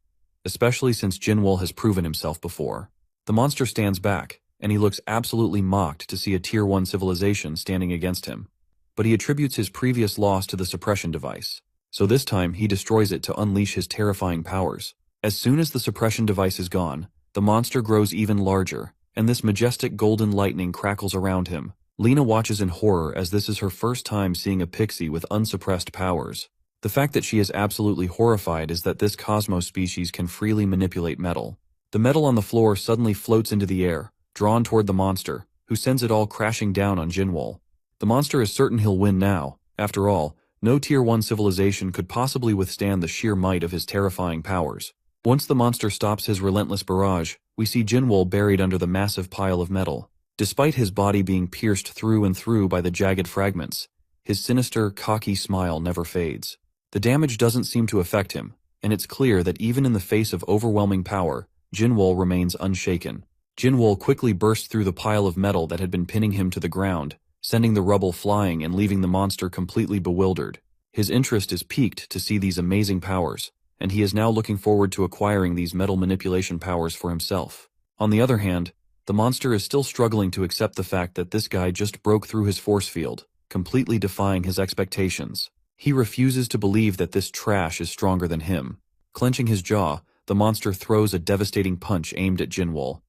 especially since Jinwol has proven himself before. The monster stands back, and he looks absolutely mocked to see a Tier 1 civilization standing against him. But he attributes his previous loss to the suppression device, so this time he destroys it to unleash his terrifying powers. As soon as the suppression device is gone, the monster grows even larger, and this majestic golden lightning crackles around him. Lena watches in horror as this is her first time seeing a pixie with unsuppressed powers. The fact that she is absolutely horrified is that this cosmos species can freely manipulate metal. The metal on the floor suddenly floats into the air, drawn toward the monster, who sends it all crashing down on Jinwol. The monster is certain he'll win now. After all, no Tier 1 civilization could possibly withstand the sheer might of his terrifying powers. Once the monster stops his relentless barrage, we see Jinwol buried under the massive pile of metal. Despite his body being pierced through and through by the jagged fragments, his sinister, cocky smile never fades. The damage doesn't seem to affect him, and it's clear that even in the face of overwhelming power, Jinwol remains unshaken. Jinwol quickly bursts through the pile of metal that had been pinning him to the ground, sending the rubble flying and leaving the monster completely bewildered. His interest is piqued to see these amazing powers, and he is now looking forward to acquiring these metal manipulation powers for himself. On the other hand, the monster is still struggling to accept the fact that this guy just broke through his force field, completely defying his expectations. He refuses to believe that this trash is stronger than him. Clenching his jaw, the monster throws a devastating punch aimed at Jinwol.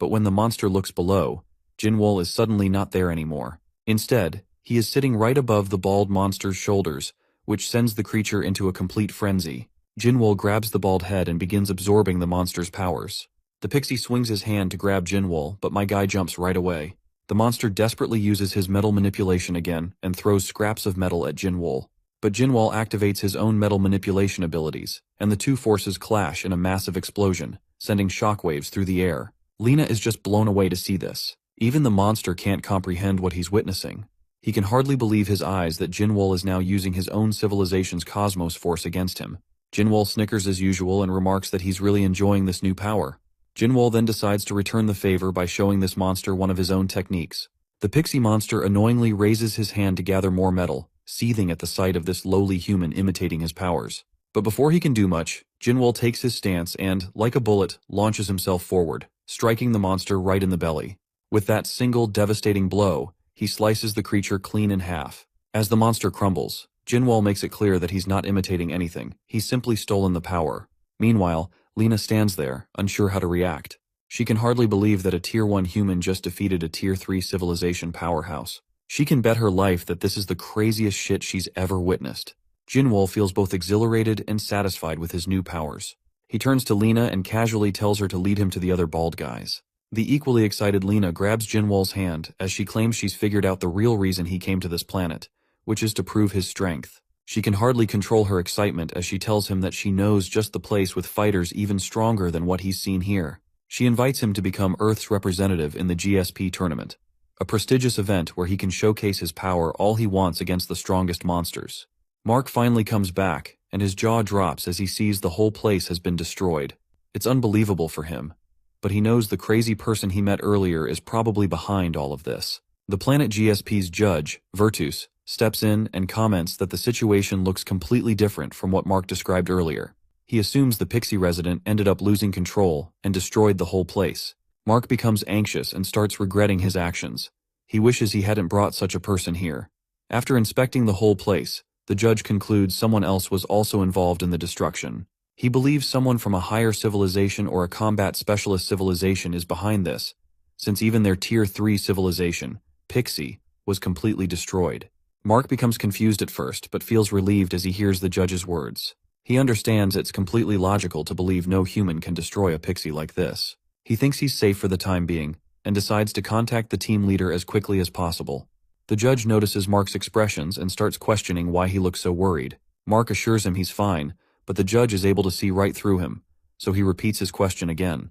But when the monster looks below, Jinwol is suddenly not there anymore. Instead, he is sitting right above the bald monster's shoulders, which sends the creature into a complete frenzy. Jinwol grabs the bald head and begins absorbing the monster's powers. The pixie swings his hand to grab Jinwol, but my guy jumps right away. The monster desperately uses his metal manipulation again and throws scraps of metal at Jinwol. But Jinwol activates his own metal manipulation abilities, and the two forces clash in a massive explosion, sending shockwaves through the air. Lena is just blown away to see this. Even the monster can't comprehend what he's witnessing. He can hardly believe his eyes that Jinwol is now using his own civilization's cosmos force against him. Jinwol snickers as usual and remarks that he's really enjoying this new power. Jinwol then decides to return the favor by showing this monster one of his own techniques. The pixie monster annoyingly raises his hand to gather more metal, seething at the sight of this lowly human imitating his powers. But before he can do much, Jinwol takes his stance and, like a bullet, launches himself forward, striking the monster right in the belly. With that single devastating blow, he slices the creature clean in half. As the monster crumbles, Jinwol makes it clear that he's not imitating anything, he's simply stolen the power. Meanwhile, Lena stands there, unsure how to react. She can hardly believe that a Tier 1 human just defeated a Tier 3 civilization powerhouse. She can bet her life that this is the craziest shit she's ever witnessed. Jinwol feels both exhilarated and satisfied with his new powers. He turns to Lena and casually tells her to lead him to the other bald guys. The equally excited Lena grabs Jinwol's hand as she claims she's figured out the real reason he came to this planet, which is to prove his strength. She can hardly control her excitement as she tells him that she knows just the place with fighters even stronger than what he's seen here. She invites him to become Earth's representative in the GSP tournament, a prestigious event where he can showcase his power all he wants against the strongest monsters. Mark finally comes back, and his jaw drops as he sees the whole place has been destroyed. It's unbelievable for him, but he knows the crazy person he met earlier is probably behind all of this. The planet GSP's judge, Virtus, steps in and comments that the situation looks completely different from what Mark described earlier. He assumes the Pixie resident ended up losing control and destroyed the whole place. Mark becomes anxious and starts regretting his actions. He wishes he hadn't brought such a person here. After inspecting the whole place, the judge concludes someone else was also involved in the destruction. He believes someone from a higher civilization or a combat specialist civilization is behind this, since even their Tier 3 civilization, Pixie, was completely destroyed. Mark becomes confused at first, but feels relieved as he hears the judge's words. He understands it's completely logical to believe no human can destroy a pixie like this. He thinks he's safe for the time being, and decides to contact the team leader as quickly as possible. The judge notices Mark's expressions and starts questioning why he looks so worried. Mark assures him he's fine, but the judge is able to see right through him, so he repeats his question again.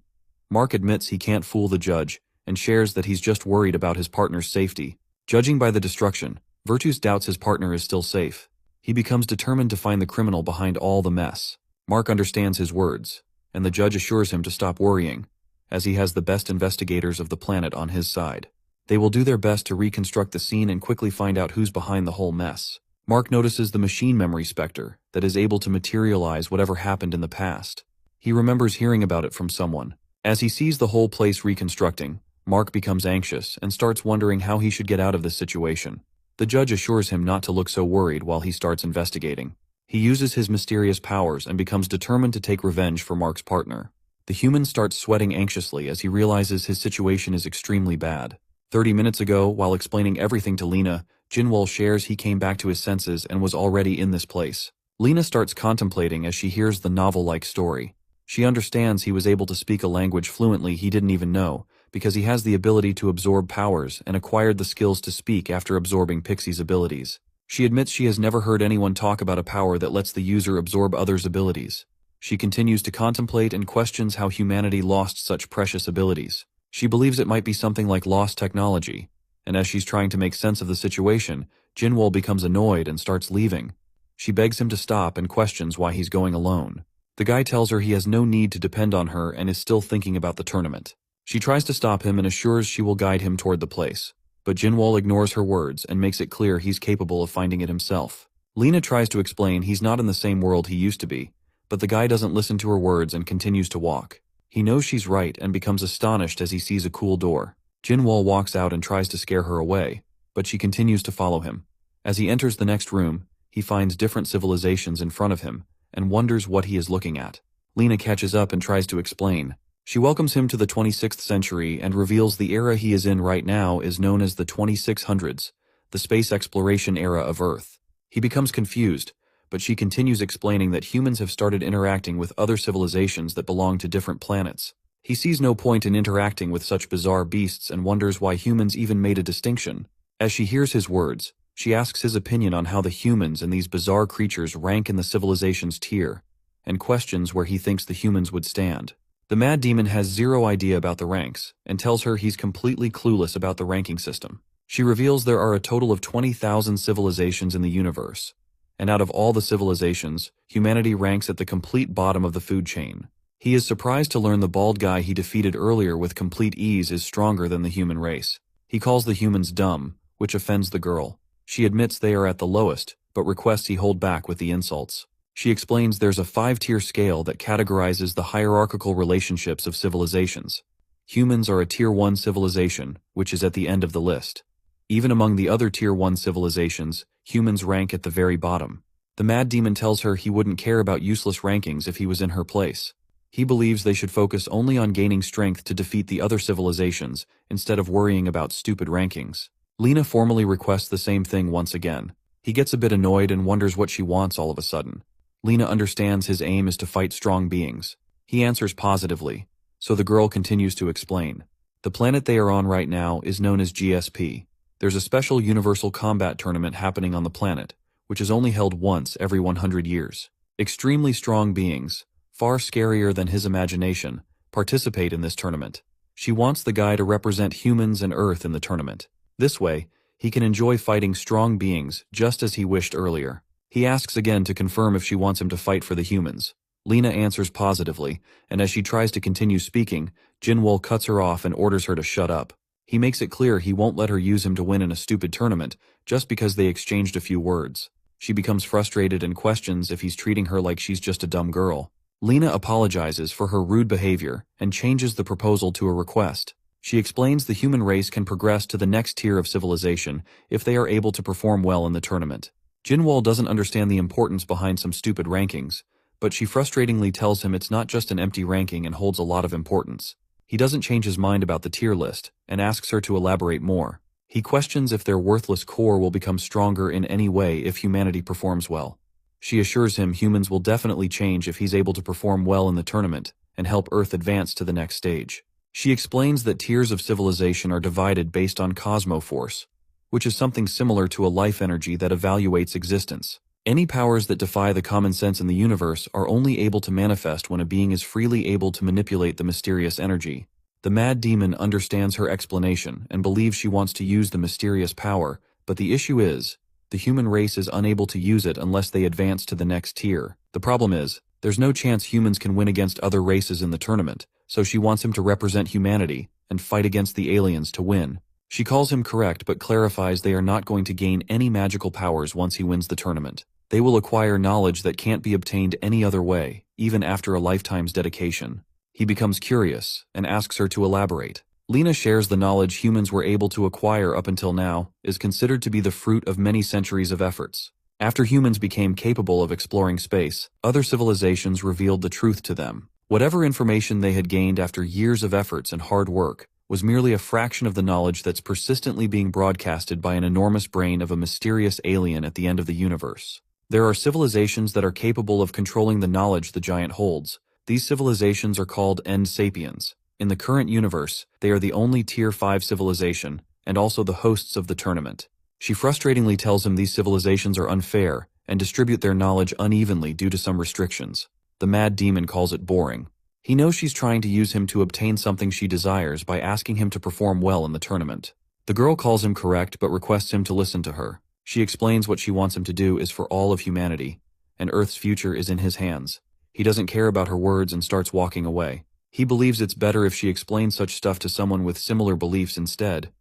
Mark admits he can't fool the judge, and shares that he's just worried about his partner's safety. Judging by the destruction, Virtus doubts his partner is still safe. He becomes determined to find the criminal behind all the mess. Mark understands his words, and the judge assures him to stop worrying, as he has the best investigators of the planet on his side. They will do their best to reconstruct the scene and quickly find out who's behind the whole mess. Mark notices the machine memory specter that is able to materialize whatever happened in the past. He remembers hearing about it from someone. As he sees the whole place reconstructing, Mark becomes anxious and starts wondering how he should get out of this situation. The judge assures him not to look so worried while he starts investigating. He uses his mysterious powers and becomes determined to take revenge for Mark's partner. The human starts sweating anxiously as he realizes his situation is extremely bad. 30 minutes ago, while explaining everything to Lena, Jinwoo shares he came back to his senses and was already in this place. Lena starts contemplating as she hears the novel-like story. She understands he was able to speak a language fluently he didn't even know, because he has the ability to absorb powers and acquired the skills to speak after absorbing Pixie's abilities. She admits she has never heard anyone talk about a power that lets the user absorb others' abilities. She continues to contemplate and questions how humanity lost such precious abilities. She believes it might be something like lost technology, and as she's trying to make sense of the situation, Jinwoo becomes annoyed and starts leaving. She begs him to stop and questions why he's going alone. The guy tells her he has no need to depend on her and is still thinking about the tournament. She tries to stop him and assures she will guide him toward the place, but Jinwoo ignores her words and makes it clear he's capable of finding it himself. Lena tries to explain he's not in the same world he used to be, but the guy doesn't listen to her words and continues to walk. He knows she's right and becomes astonished as he sees a cool door. Jinwoo walks out and tries to scare her away, but she continues to follow him. As he enters the next room, he finds different civilizations in front of him and wonders what he is looking at. Lena catches up and tries to explain. She welcomes him to the 26th century and reveals the era he is in right now is known as the 2600s, the space exploration era of Earth. He becomes confused, but she continues explaining that humans have started interacting with other civilizations that belong to different planets. He sees no point in interacting with such bizarre beasts and wonders why humans even made a distinction. As she hears his words, she asks his opinion on how the humans and these bizarre creatures rank in the civilization's tier, and questions where he thinks the humans would stand. The Mad Demon has zero idea about the ranks, and tells her he's completely clueless about the ranking system. She reveals there are a total of 20,000 civilizations in the universe, and out of all the civilizations, humanity ranks at the complete bottom of the food chain. He is surprised to learn the bald guy he defeated earlier with complete ease is stronger than the human race. He calls the humans dumb, which offends the girl. She admits they are at the lowest, but requests he hold back with the insults. She explains there's a 5-tier scale that categorizes the hierarchical relationships of civilizations. Humans are a Tier 1 civilization, which is at the end of the list. Even among the other Tier 1 civilizations, humans rank at the very bottom. The Mad Demon tells her he wouldn't care about useless rankings if he was in her place. He believes they should focus only on gaining strength to defeat the other civilizations, instead of worrying about stupid rankings. Lena formally requests the same thing once again. He gets a bit annoyed and wonders what she wants all of a sudden. Lena understands his aim is to fight strong beings. He answers positively, so the girl continues to explain. The planet they are on right now is known as GSP. There's a special universal combat tournament happening on the planet, which is only held once every 100 years. Extremely strong beings, far scarier than his imagination, participate in this tournament. She wants the guy to represent humans and Earth in the tournament. This way, he can enjoy fighting strong beings just as he wished earlier. He asks again to confirm if she wants him to fight for the humans. Lena answers positively, and as she tries to continue speaking, Jinwoo cuts her off and orders her to shut up. He makes it clear he won't let her use him to win in a stupid tournament, just because they exchanged a few words. She becomes frustrated and questions if he's treating her like she's just a dumb girl. Lena apologizes for her rude behavior and changes the proposal to a request. She explains the human race can progress to the next tier of civilization if they are able to perform well in the tournament. Jinwoo doesn't understand the importance behind some stupid rankings, but she frustratingly tells him it's not just an empty ranking and holds a lot of importance. He doesn't change his mind about the tier list, and asks her to elaborate more. He questions if their worthless core will become stronger in any way if humanity performs well. She assures him humans will definitely change if he's able to perform well in the tournament and help Earth advance to the next stage. She explains that tiers of civilization are divided based on cosmoforce, which is something similar to a life energy that evaluates existence. Any powers that defy the common sense in the universe are only able to manifest when a being is freely able to manipulate the mysterious energy. The mad demon understands her explanation and believes she wants to use the mysterious power, but the issue is, the human race is unable to use it unless they advance to the next tier. The problem is, there's no chance humans can win against other races in the tournament, so she wants him to represent humanity and fight against the aliens to win. She calls him correct but clarifies they are not going to gain any magical powers once he wins the tournament. They will acquire knowledge that can't be obtained any other way, even after a lifetime's dedication. He becomes curious and asks her to elaborate. Lena shares the knowledge humans were able to acquire up until now is considered to be the fruit of many centuries of efforts. After humans became capable of exploring space, other civilizations revealed the truth to them. Whatever information they had gained after years of efforts and hard work was merely a fraction of the knowledge that's persistently being broadcasted by an enormous brain of a mysterious alien at the end of the universe. There are civilizations that are capable of controlling the knowledge the giant holds. These civilizations are called End Sapiens. In the current universe, they are the only Tier 5 civilization, and also the hosts of the tournament. She frustratingly tells him these civilizations are unfair, and distribute their knowledge unevenly due to some restrictions. The mad demon calls it boring. He knows she's trying to use him to obtain something she desires by asking him to perform well in the tournament. The girl calls him correct but requests him to listen to her. She explains what she wants him to do is for all of humanity, and Earth's future is in his hands. He doesn't care about her words and starts walking away. He believes it's better if she explains such stuff to someone with similar beliefs instead,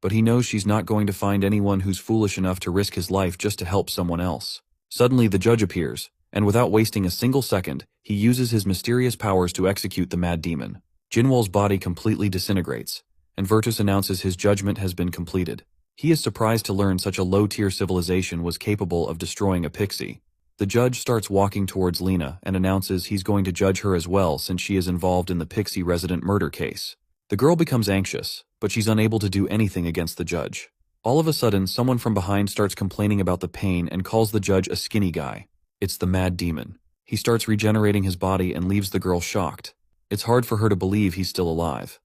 but he knows she's not going to find anyone who's foolish enough to risk his life just to help someone else. Suddenly the judge appears, and without wasting a single second, he uses his mysterious powers to execute the mad demon. Jinwoo's body completely disintegrates, and Virtus announces his judgment has been completed. He is surprised to learn such a low-tier civilization was capable of destroying a pixie. The judge starts walking towards Lena and announces he's going to judge her as well since she is involved in the pixie resident murder case. The girl becomes anxious, but she's unable to do anything against the judge. All of a sudden, someone from behind starts complaining about the pain and calls the judge a skinny guy. It's the mad demon. He starts regenerating his body and leaves the girl shocked. It's hard for her to believe he's still alive.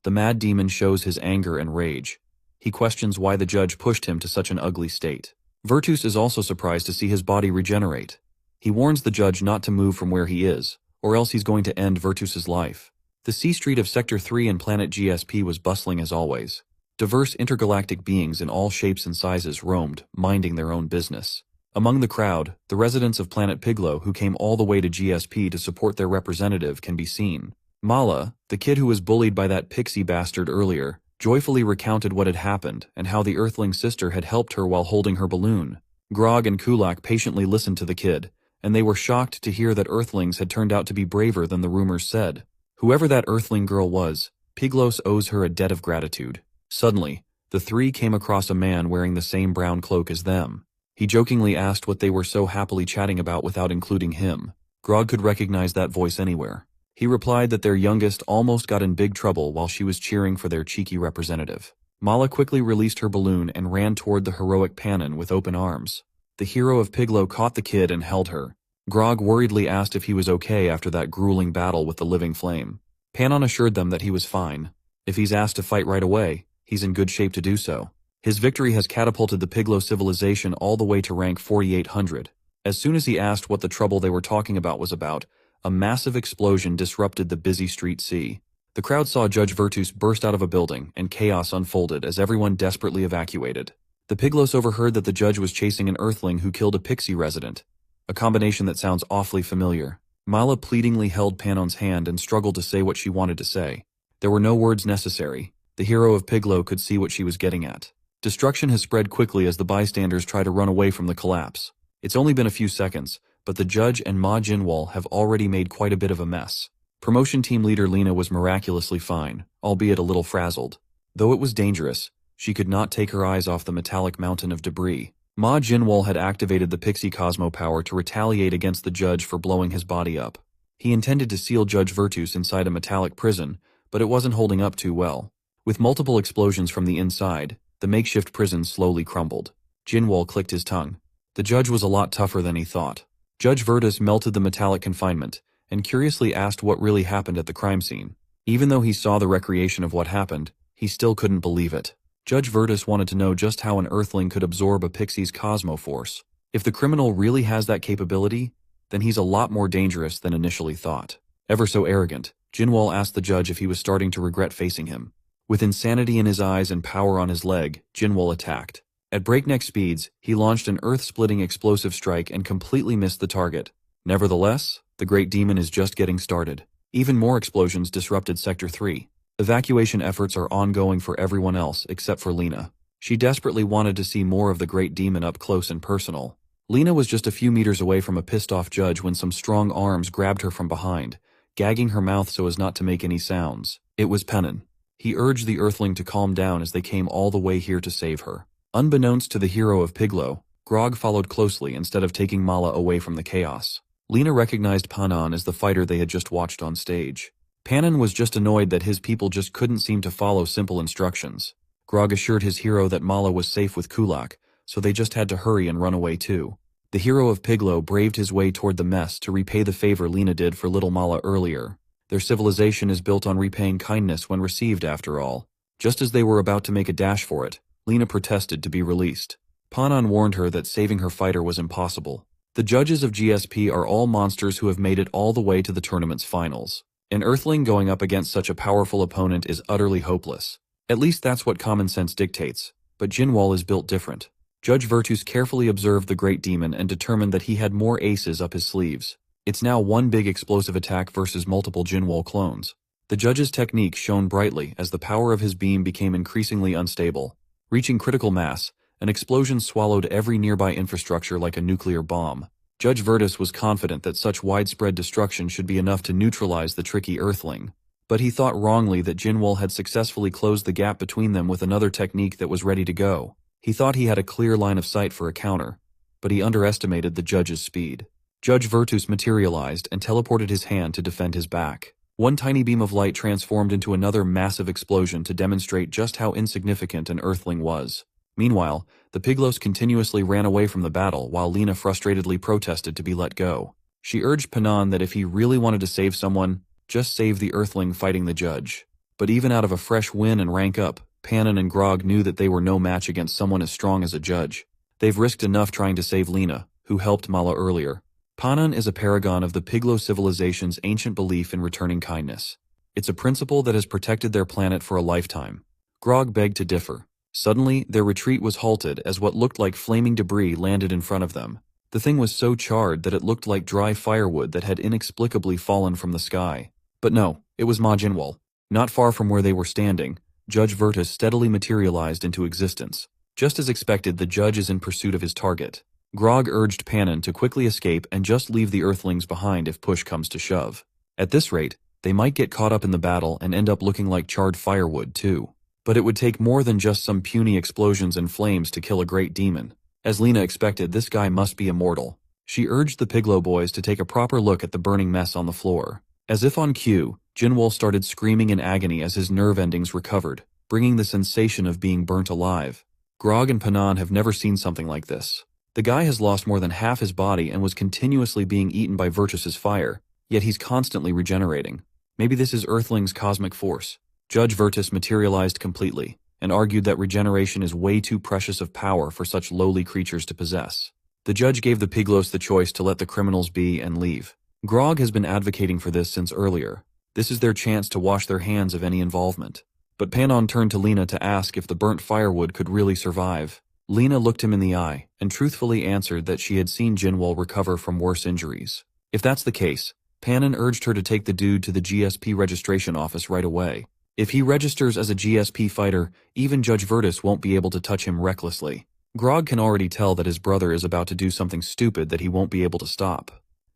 The mad demon shows his anger and rage. He questions why the judge pushed him to such an ugly state. Virtus is also surprised to see his body regenerate. He warns the judge not to move from where he is, or else he's going to end Virtus's life. The C Street of Sector 3 and Planet GSP was bustling as always. Diverse intergalactic beings in all shapes and sizes roamed, minding their own business. Among the crowd, the residents of Planet Piglo who came all the way to GSP to support their representative can be seen. Mala, the kid who was bullied by that pixie bastard earlier, joyfully recounted what had happened and how the Earthling sister had helped her while holding her balloon. Grog and Kulak patiently listened to the kid, and they were shocked to hear that Earthlings had turned out to be braver than the rumors said. Whoever that Earthling girl was, Piglos owes her a debt of gratitude. Suddenly, the three came across a man wearing the same brown cloak as them. He jokingly asked what they were so happily chatting about without including him. Grog could recognize that voice anywhere. He replied that their youngest almost got in big trouble while she was cheering for their cheeky representative. Mala quickly released her balloon and ran toward the heroic Pannon with open arms. The hero of Piglo caught the kid and held her. Grog worriedly asked if he was okay after that grueling battle with the living flame. Pannon assured them that he was fine. If he's asked to fight right away, he's in good shape to do so. His victory has catapulted the Piglo civilization all the way to rank 4800. As soon as he asked what the trouble they were talking about was about, a massive explosion disrupted the busy street C. The crowd saw Judge Virtus burst out of a building, and chaos unfolded as everyone desperately evacuated. The Piglos overheard that the judge was chasing an Earthling who killed a pixie resident, a combination that sounds awfully familiar. Mala pleadingly held Pannon's hand and struggled to say what she wanted to say. There were no words necessary. The hero of Piglo could see what she was getting at. Destruction has spread quickly as the bystanders try to run away from the collapse. It's only been a few seconds, but the judge and Ma Jinwoo have already made quite a bit of a mess. Promotion team leader Lena was miraculously fine, albeit a little frazzled. Though it was dangerous, she could not take her eyes off the metallic mountain of debris. Ma Jinwoo had activated the Pixie Cosmo power to retaliate against the judge for blowing his body up. He intended to seal Judge Virtus inside a metallic prison, but it wasn't holding up too well. With multiple explosions from the inside, the makeshift prison slowly crumbled. Jinwoo clicked his tongue. The judge was a lot tougher than he thought. Judge Virtus melted the metallic confinement and curiously asked what really happened at the crime scene. Even though he saw the recreation of what happened, he still couldn't believe it. Judge Virtus wanted to know just how an Earthling could absorb a pixie's cosmoforce. If the criminal really has that capability, then he's a lot more dangerous than initially thought. Ever so arrogant, Jinwoo asked the judge if he was starting to regret facing him. With insanity in his eyes and power on his leg, Jinwoo attacked. At breakneck speeds, he launched an earth-splitting explosive strike and completely missed the target. Nevertheless, the Great Demon is just getting started. Even more explosions disrupted Sector 3. Evacuation efforts are ongoing for everyone else except for Lena. She desperately wanted to see more of the Great Demon up close and personal. Lena was just a few meters away from a pissed-off judge when some strong arms grabbed her from behind, gagging her mouth so as not to make any sounds. It was Pennon. He urged the Earthling to calm down as they came all the way here to save her. Unbeknownst to the hero of Piglo, Grog followed closely instead of taking Mala away from the chaos. Lena recognized Panan as the fighter they had just watched on stage. Panan was just annoyed that his people just couldn't seem to follow simple instructions. Grog assured his hero that Mala was safe with Kulak, so they just had to hurry and run away too. The hero of Piglo braved his way toward the mess to repay the favor Lena did for little Mala earlier. Their civilization is built on repaying kindness when received, after all. Just as they were about to make a dash for it, Lena protested to be released. Panan warned her that saving her fighter was impossible. The judges of GSP are all monsters who have made it all the way to the tournament's finals. An Earthling going up against such a powerful opponent is utterly hopeless. At least that's what common sense dictates, but Jinwoo is built different. Judge Virtus carefully observed the Great Demon and determined that he had more aces up his sleeves. It's now one big explosive attack versus multiple Jinwoo clones. The judge's technique shone brightly as the power of his beam became increasingly unstable. Reaching critical mass, an explosion swallowed every nearby infrastructure like a nuclear bomb. Judge Virtus was confident that such widespread destruction should be enough to neutralize the tricky Earthling. But he thought wrongly that Jinwoo had successfully closed the gap between them with another technique that was ready to go. He thought he had a clear line of sight for a counter, but he underestimated the judge's speed. Judge Virtus materialized and teleported his hand to defend his back. One tiny beam of light transformed into another massive explosion to demonstrate just how insignificant an Earthling was. Meanwhile, the Piglos continuously ran away from the battle while Lena frustratedly protested to be let go. She urged Panan that if he really wanted to save someone, just save the Earthling fighting the judge. But even out of a fresh win and rank up, Panan and Grog knew that they were no match against someone as strong as a judge. They've risked enough trying to save Lena, who helped Mala earlier. Panan is a paragon of the Piglo civilization's ancient belief in returning kindness. It's a principle that has protected their planet for a lifetime. Grog begged to differ. Suddenly, their retreat was halted as what looked like flaming debris landed in front of them. The thing was so charred that it looked like dry firewood that had inexplicably fallen from the sky. But no, it was Ma Jinwoo. Not far from where they were standing, Judge Virtus steadily materialized into existence. Just as expected, the judge is in pursuit of his target. Grog urged Panan to quickly escape and just leave the Earthlings behind if push comes to shove. At this rate, they might get caught up in the battle and end up looking like charred firewood too. But it would take more than just some puny explosions and flames to kill a great demon. As Lena expected, this guy must be immortal. She urged the Piglo boys to take a proper look at the burning mess on the floor. As if on cue, Jinwoo started screaming in agony as his nerve endings recovered, bringing the sensation of being burnt alive. Grog and Panan have never seen something like this. The guy has lost more than half his body and was continuously being eaten by Virtus's fire, yet he's constantly regenerating. Maybe this is Earthling's cosmic force. Judge Virtus materialized completely, and argued that regeneration is way too precious of power for such lowly creatures to possess. The judge gave the Piglos the choice to let the criminals be and leave. Grog has been advocating for this since earlier. This is their chance to wash their hands of any involvement. But Panan turned to Lena to ask if the burnt firewood could really survive. Lena looked him in the eye, and truthfully answered that she had seen Jinwoo recover from worse injuries. If that's the case, Panan urged her to take the dude to the GSP registration office right away. If he registers as a GSP fighter, even Judge Virtus won't be able to touch him recklessly. Grog can already tell that his brother is about to do something stupid that he won't be able to stop.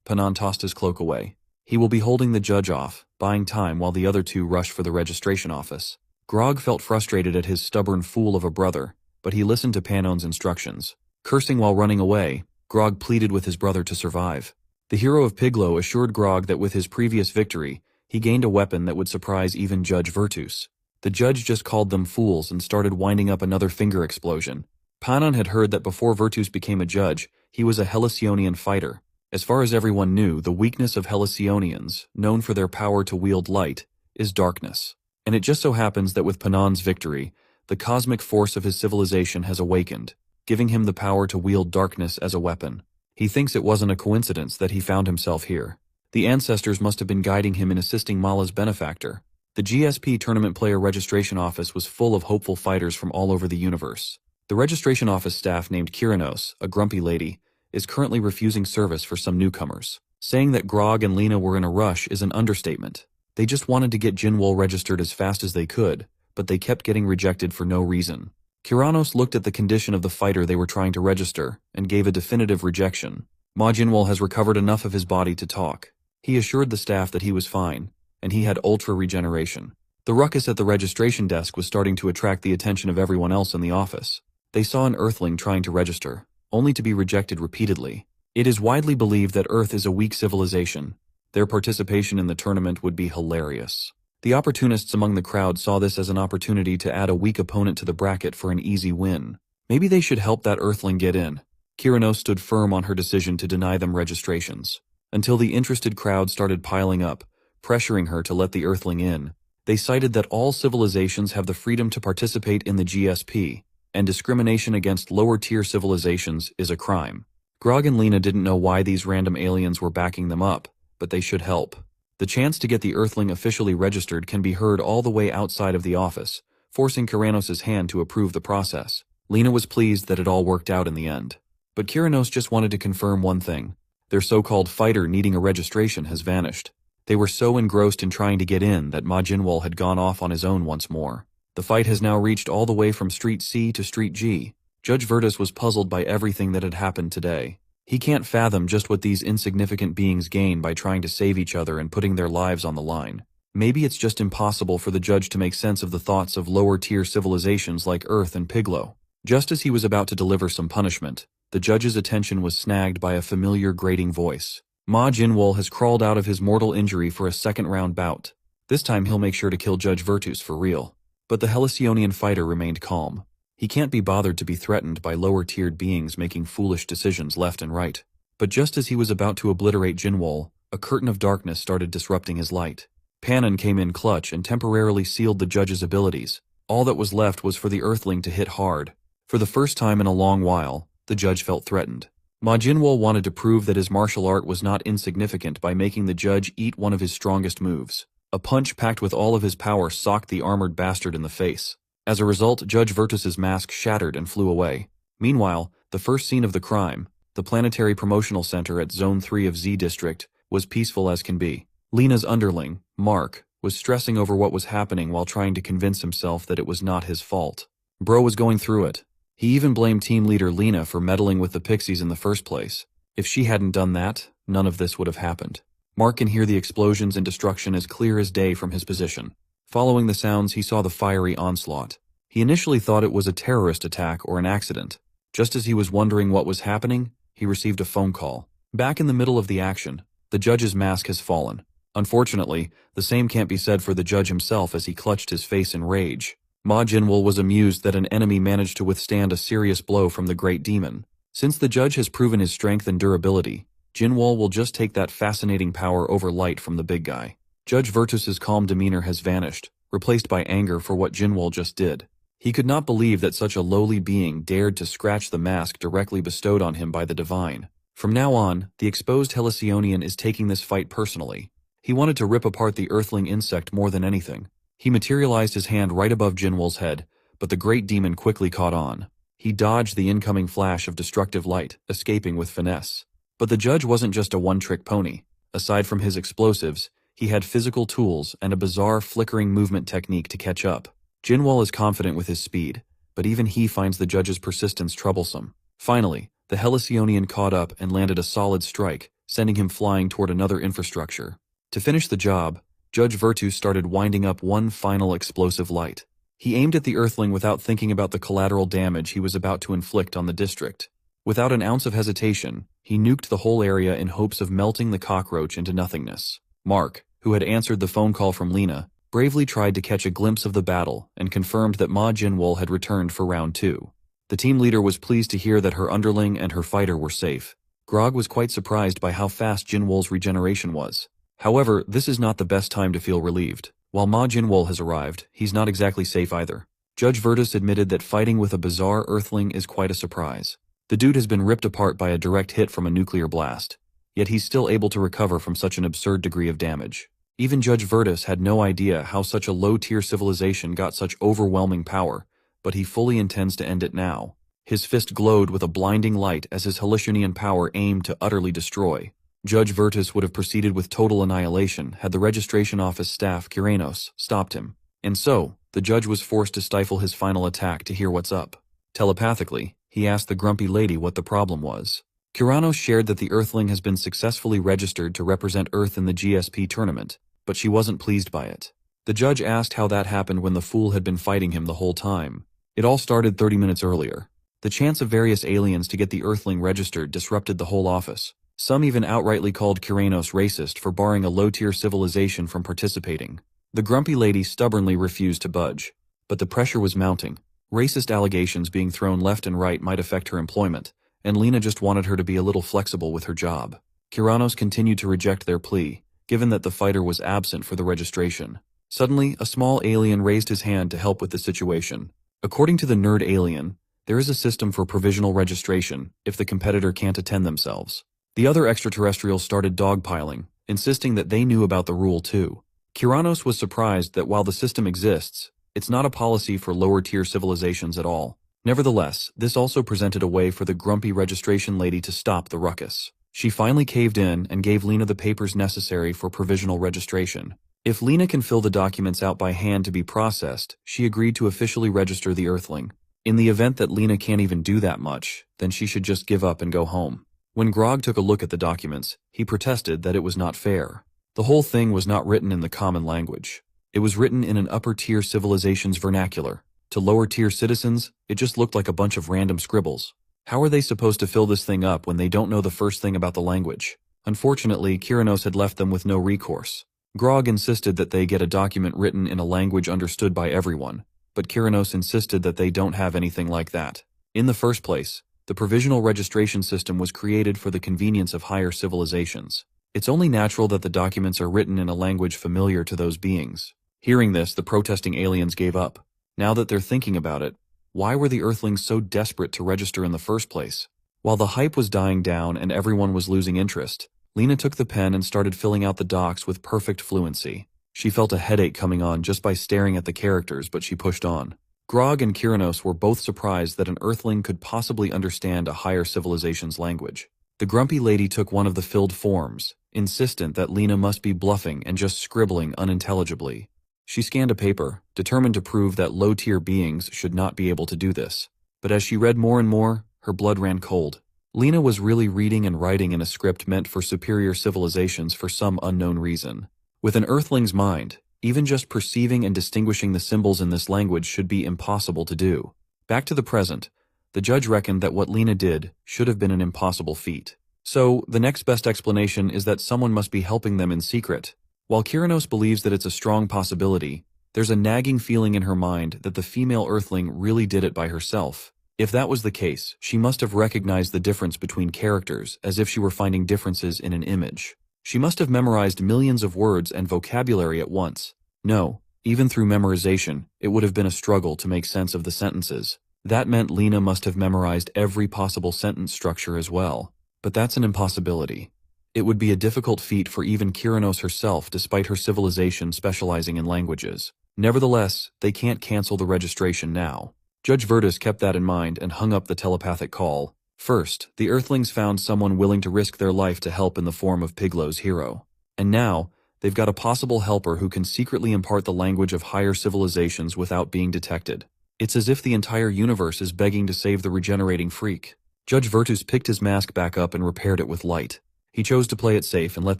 Panan tossed his cloak away. He will be holding the judge off, buying time while the other two rush for the registration office. Grog felt frustrated at his stubborn fool of a brother, but he listened to Panon's instructions. Cursing while running away, Grog pleaded with his brother to survive. The hero of Piglo assured Grog that with his previous victory, He gained a weapon that would surprise even Judge Virtus. The judge just called them fools and started winding up another finger explosion. Panon had heard that before Virtus became a judge, he was a Hellesionian fighter. As far as everyone knew, the weakness of Hellesionians, known for their power to wield light, is darkness. And it just so happens that with Panon's victory, the cosmic force of his civilization has awakened, giving him the power to wield darkness as a weapon. He thinks it wasn't a coincidence that he found himself here. The ancestors must have been guiding him in assisting Mala's benefactor. The GSP tournament player registration office was full of hopeful fighters from all over the universe. The registration office staff named Kyranos, a grumpy lady, is currently refusing service for some newcomers. Saying that Grog and Lena were in a rush is an understatement. They just wanted to get Jinwoo registered as fast as they could, but they kept getting rejected for no reason. Kyranos looked at the condition of the fighter they were trying to register and gave a definitive rejection. Ma Jinwoo has recovered enough of his body to talk. He assured the staff that he was fine, and he had ultra regeneration. The ruckus at the registration desk was starting to attract the attention of everyone else in the office. They saw an Earthling trying to register, only to be rejected repeatedly. It is widely believed that Earth is a weak civilization. Their participation in the tournament would be hilarious. The opportunists among the crowd saw this as an opportunity to add a weak opponent to the bracket for an easy win. Maybe they should help that Earthling get in. Kyranos stood firm on her decision to deny them registrations, until the interested crowd started piling up, pressuring her to let the Earthling in. They cited that all civilizations have the freedom to participate in the GSP, and discrimination against lower-tier civilizations is a crime. Grog and Lena didn't know why these random aliens were backing them up, but they should help. The chance to get the Earthling officially registered can be heard all the way outside of the office, forcing Kyranos' hand to approve the process. Lena was pleased that it all worked out in the end. But Kyranos just wanted to confirm one thing. Their so-called fighter needing a registration has vanished. They were so engrossed in trying to get in that Ma Jinwoo had gone off on his own once more. The fight has now reached all the way from Street C to Street G. Judge Virtus was puzzled by everything that had happened today. He can't fathom just what these insignificant beings gain by trying to save each other and putting their lives on the line. Maybe it's just impossible for the judge to make sense of the thoughts of lower-tier civilizations like Earth and Piglo. Just as he was about to deliver some punishment, the judge's attention was snagged by a familiar grating voice. Ma Jinwoo has crawled out of his mortal injury for a second-round bout. This time he'll make sure to kill Judge Virtus for real. But the Hellesionian fighter remained calm. He can't be bothered to be threatened by lower-tiered beings making foolish decisions left and right. But just as he was about to obliterate Jinwoo, a curtain of darkness started disrupting his light. Panon came in clutch and temporarily sealed the judge's abilities. All that was left was for the Earthling to hit hard. For the first time in a long while, the judge felt threatened. Ma Jinwoo wanted to prove that his martial art was not insignificant by making the judge eat one of his strongest moves. A punch packed with all of his power socked the armored bastard in the face. As a result, Judge Virtus's mask shattered and flew away. Meanwhile, the first scene of the crime, the Planetary Promotional Center at Zone 3 of Z District, was peaceful as can be. Lena's underling, Mark, was stressing over what was happening while trying to convince himself that it was not his fault. Bro was going through it. He even blamed team leader Lena for meddling with the Pixies in the first place. If she hadn't done that, none of this would have happened. Mark can hear the explosions and destruction as clear as day from his position. Following the sounds, he saw the fiery onslaught. He initially thought it was a terrorist attack or an accident. Just as he was wondering what was happening, he received a phone call. Back in the middle of the action, the judge's mask has fallen. Unfortunately, the same can't be said for the judge himself as he clutched his face in rage. Ma Jinwoo was amused that an enemy managed to withstand a serious blow from the Great Demon. Since the judge has proven his strength and durability, Jinwoo will just take that fascinating power over light from the big guy. Judge Virtus's calm demeanor has vanished, replaced by anger for what Jinwoo just did. He could not believe that such a lowly being dared to scratch the mask directly bestowed on him by the divine. From now on, the exposed Hellesionian is taking this fight personally. He wanted to rip apart the Earthling insect more than anything. He materialized his hand right above Jinwoo's head, but the Great Demon quickly caught on. He dodged the incoming flash of destructive light, escaping with finesse. But the judge wasn't just a one-trick pony. Aside from his explosives, he had physical tools and a bizarre flickering movement technique to catch up. Jinwoo is confident with his speed, but even he finds the judge's persistence troublesome. Finally, the Hellesionian caught up and landed a solid strike, sending him flying toward another infrastructure. To finish the job, Judge Virtus started winding up one final explosive light. He aimed at the Earthling without thinking about the collateral damage he was about to inflict on the district. Without an ounce of hesitation, he nuked the whole area in hopes of melting the cockroach into nothingness. Mark, who had answered the phone call from Lena, bravely tried to catch a glimpse of the battle and confirmed that Ma Jinwol had returned for round 2. The team leader was pleased to hear that her underling and her fighter were safe. Grog was quite surprised by how fast Jinwol's regeneration was. However, this is not the best time to feel relieved. While Ma Jinwol has arrived, he's not exactly safe either. Judge Virtus admitted that fighting with a bizarre earthling is quite a surprise. The dude has been ripped apart by a direct hit from a nuclear blast. Yet he's still able to recover from such an absurd degree of damage. Even Judge Virtus had no idea how such a low-tier civilization got such overwhelming power, but he fully intends to end it now. His fist glowed with a blinding light as his Hallucionian power aimed to utterly destroy. Judge Virtus would have proceeded with total annihilation had the registration office staff Kuranos stopped him. And so, the judge was forced to stifle his final attack to hear what's up. Telepathically, he asked the grumpy lady what the problem was. Kuranos shared that the Earthling has been successfully registered to represent Earth in the GSP tournament, but she wasn't pleased by it. The judge asked how that happened when the fool had been fighting him the whole time. It all started 30 minutes earlier. The chance of various aliens to get the Earthling registered disrupted the whole office. Some even outrightly called Kuranos racist for barring a low-tier civilization from participating. The grumpy lady stubbornly refused to budge. But the pressure was mounting. Racist allegations being thrown left and right might affect her employment, and Lena just wanted her to be a little flexible with her job. Kuranos continued to reject their plea, given that the fighter was absent for the registration. Suddenly, a small alien raised his hand to help with the situation. According to the nerd alien, there is a system for provisional registration if the competitor can't attend themselves. The other extraterrestrials started dogpiling, insisting that they knew about the rule too. Kuranos was surprised that while the system exists, it's not a policy for lower-tier civilizations at all. Nevertheless, this also presented a way for the grumpy registration lady to stop the ruckus. She finally caved in and gave Lena the papers necessary for provisional registration. If Lena can fill the documents out by hand to be processed, she agreed to officially register the Earthling. In the event that Lena can't even do that much, then she should just give up and go home. When Grog took a look at the documents, he protested that it was not fair. The whole thing was not written in the common language. It was written in an upper-tier civilization's vernacular. To lower-tier citizens, it just looked like a bunch of random scribbles. How are they supposed to fill this thing up when they don't know the first thing about the language? Unfortunately, Kuranos had left them with no recourse. Grog insisted that they get a document written in a language understood by everyone, but Kuranos insisted that they don't have anything like that. In the first place, the provisional registration system was created for the convenience of higher civilizations. It's only natural that the documents are written in a language familiar to those beings. Hearing this, the protesting aliens gave up. Now that they're thinking about it, why were the Earthlings so desperate to register in the first place? While the hype was dying down and everyone was losing interest, Lena took the pen and started filling out the docs with perfect fluency. She felt a headache coming on just by staring at the characters, but she pushed on. Grog and Kuranos were both surprised that an Earthling could possibly understand a higher civilization's language. The grumpy lady took one of the filled forms, insistent that Lena must be bluffing and just scribbling unintelligibly. She scanned a paper, determined to prove that low-tier beings should not be able to do this. But as she read more and more, her blood ran cold. Lena was really reading and writing in a script meant for superior civilizations for some unknown reason. With an Earthling's mind, even just perceiving and distinguishing the symbols in this language should be impossible to do. Back to the present, the judge reckoned that what Lena did should have been an impossible feat. So, the next best explanation is that someone must be helping them in secret. While Kuranos believes that it's a strong possibility, there's a nagging feeling in her mind that the female Earthling really did it by herself. If that was the case, she must have recognized the difference between characters as if she were finding differences in an image. She must have memorized millions of words and vocabulary at once. No, even through memorization, it would have been a struggle to make sense of the sentences. That meant Lena must have memorized every possible sentence structure as well. But that's an impossibility. It would be a difficult feat for even Kuranos herself despite her civilization specializing in languages. Nevertheless, they can't cancel the registration now. Judge Virtus kept that in mind and hung up the telepathic call. First, the Earthlings found someone willing to risk their life to help in the form of Piglow's hero. And now, they've got a possible helper who can secretly impart the language of higher civilizations without being detected. It's as if the entire universe is begging to save the regenerating freak. Judge Virtus picked his mask back up and repaired it with light. He chose to play it safe and let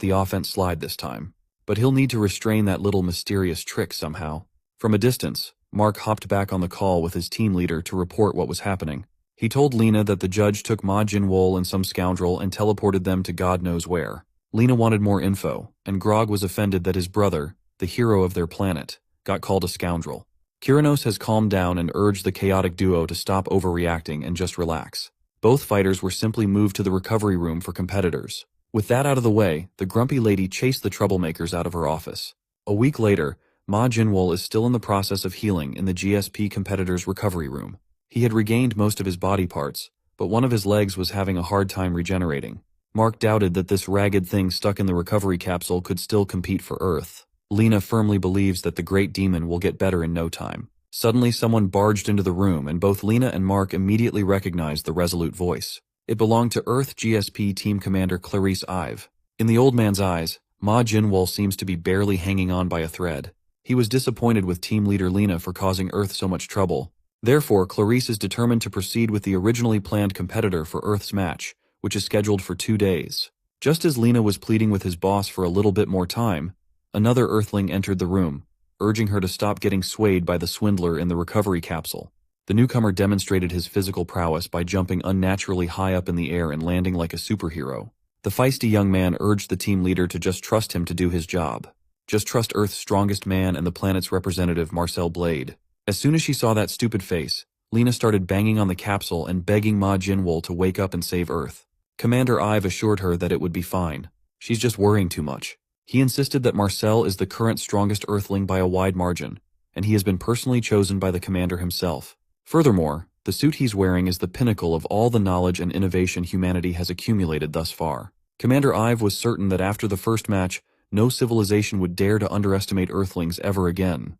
the offense slide this time. But he'll need to restrain that little mysterious trick somehow. From a distance, Mark hopped back on the call with his team leader to report what was happening. He told Lena that the judge took Ma Jinwol and some scoundrel and teleported them to God knows where. Lena wanted more info, and Grog was offended that his brother, the hero of their planet, got called a scoundrel. Kyranos has calmed down and urged the chaotic duo to stop overreacting and just relax. Both fighters were simply moved to the recovery room for competitors. With that out of the way, the grumpy lady chased the troublemakers out of her office. A week later, Ma Jinwol is still in the process of healing in the GSP competitors' recovery room. He had regained most of his body parts, but one of his legs was having a hard time regenerating. Mark doubted that this ragged thing stuck in the recovery capsule could still compete for Earth. Lena firmly believes that the Great Demon will get better in no time. Suddenly someone barged into the room and both Lena and Mark immediately recognized the resolute voice. It belonged to Earth GSP Team Commander Clarice Ive. In the old man's eyes, Ma Jinwol seems to be barely hanging on by a thread. He was disappointed with team leader Lena for causing Earth so much trouble. Therefore, Clarice is determined to proceed with the originally planned competitor for Earth's match, which is scheduled for 2 days. Just as Lena was pleading with his boss for a little bit more time, another Earthling entered the room, urging her to stop getting swayed by the swindler in the recovery capsule. The newcomer demonstrated his physical prowess by jumping unnaturally high up in the air and landing like a superhero. The feisty young man urged the team leader to just trust him to do his job. Just trust Earth's strongest man and the planet's representative, Marcel Blade. As soon as she saw that stupid face, Lena started banging on the capsule and begging Ma Jinwol to wake up and save Earth. Commander Ive assured her that it would be fine. She's just worrying too much. He insisted that Marcel is the current strongest Earthling by a wide margin, and he has been personally chosen by the commander himself. Furthermore, the suit he's wearing is the pinnacle of all the knowledge and innovation humanity has accumulated thus far. Commander Ive was certain that after the first match, no civilization would dare to underestimate Earthlings ever again.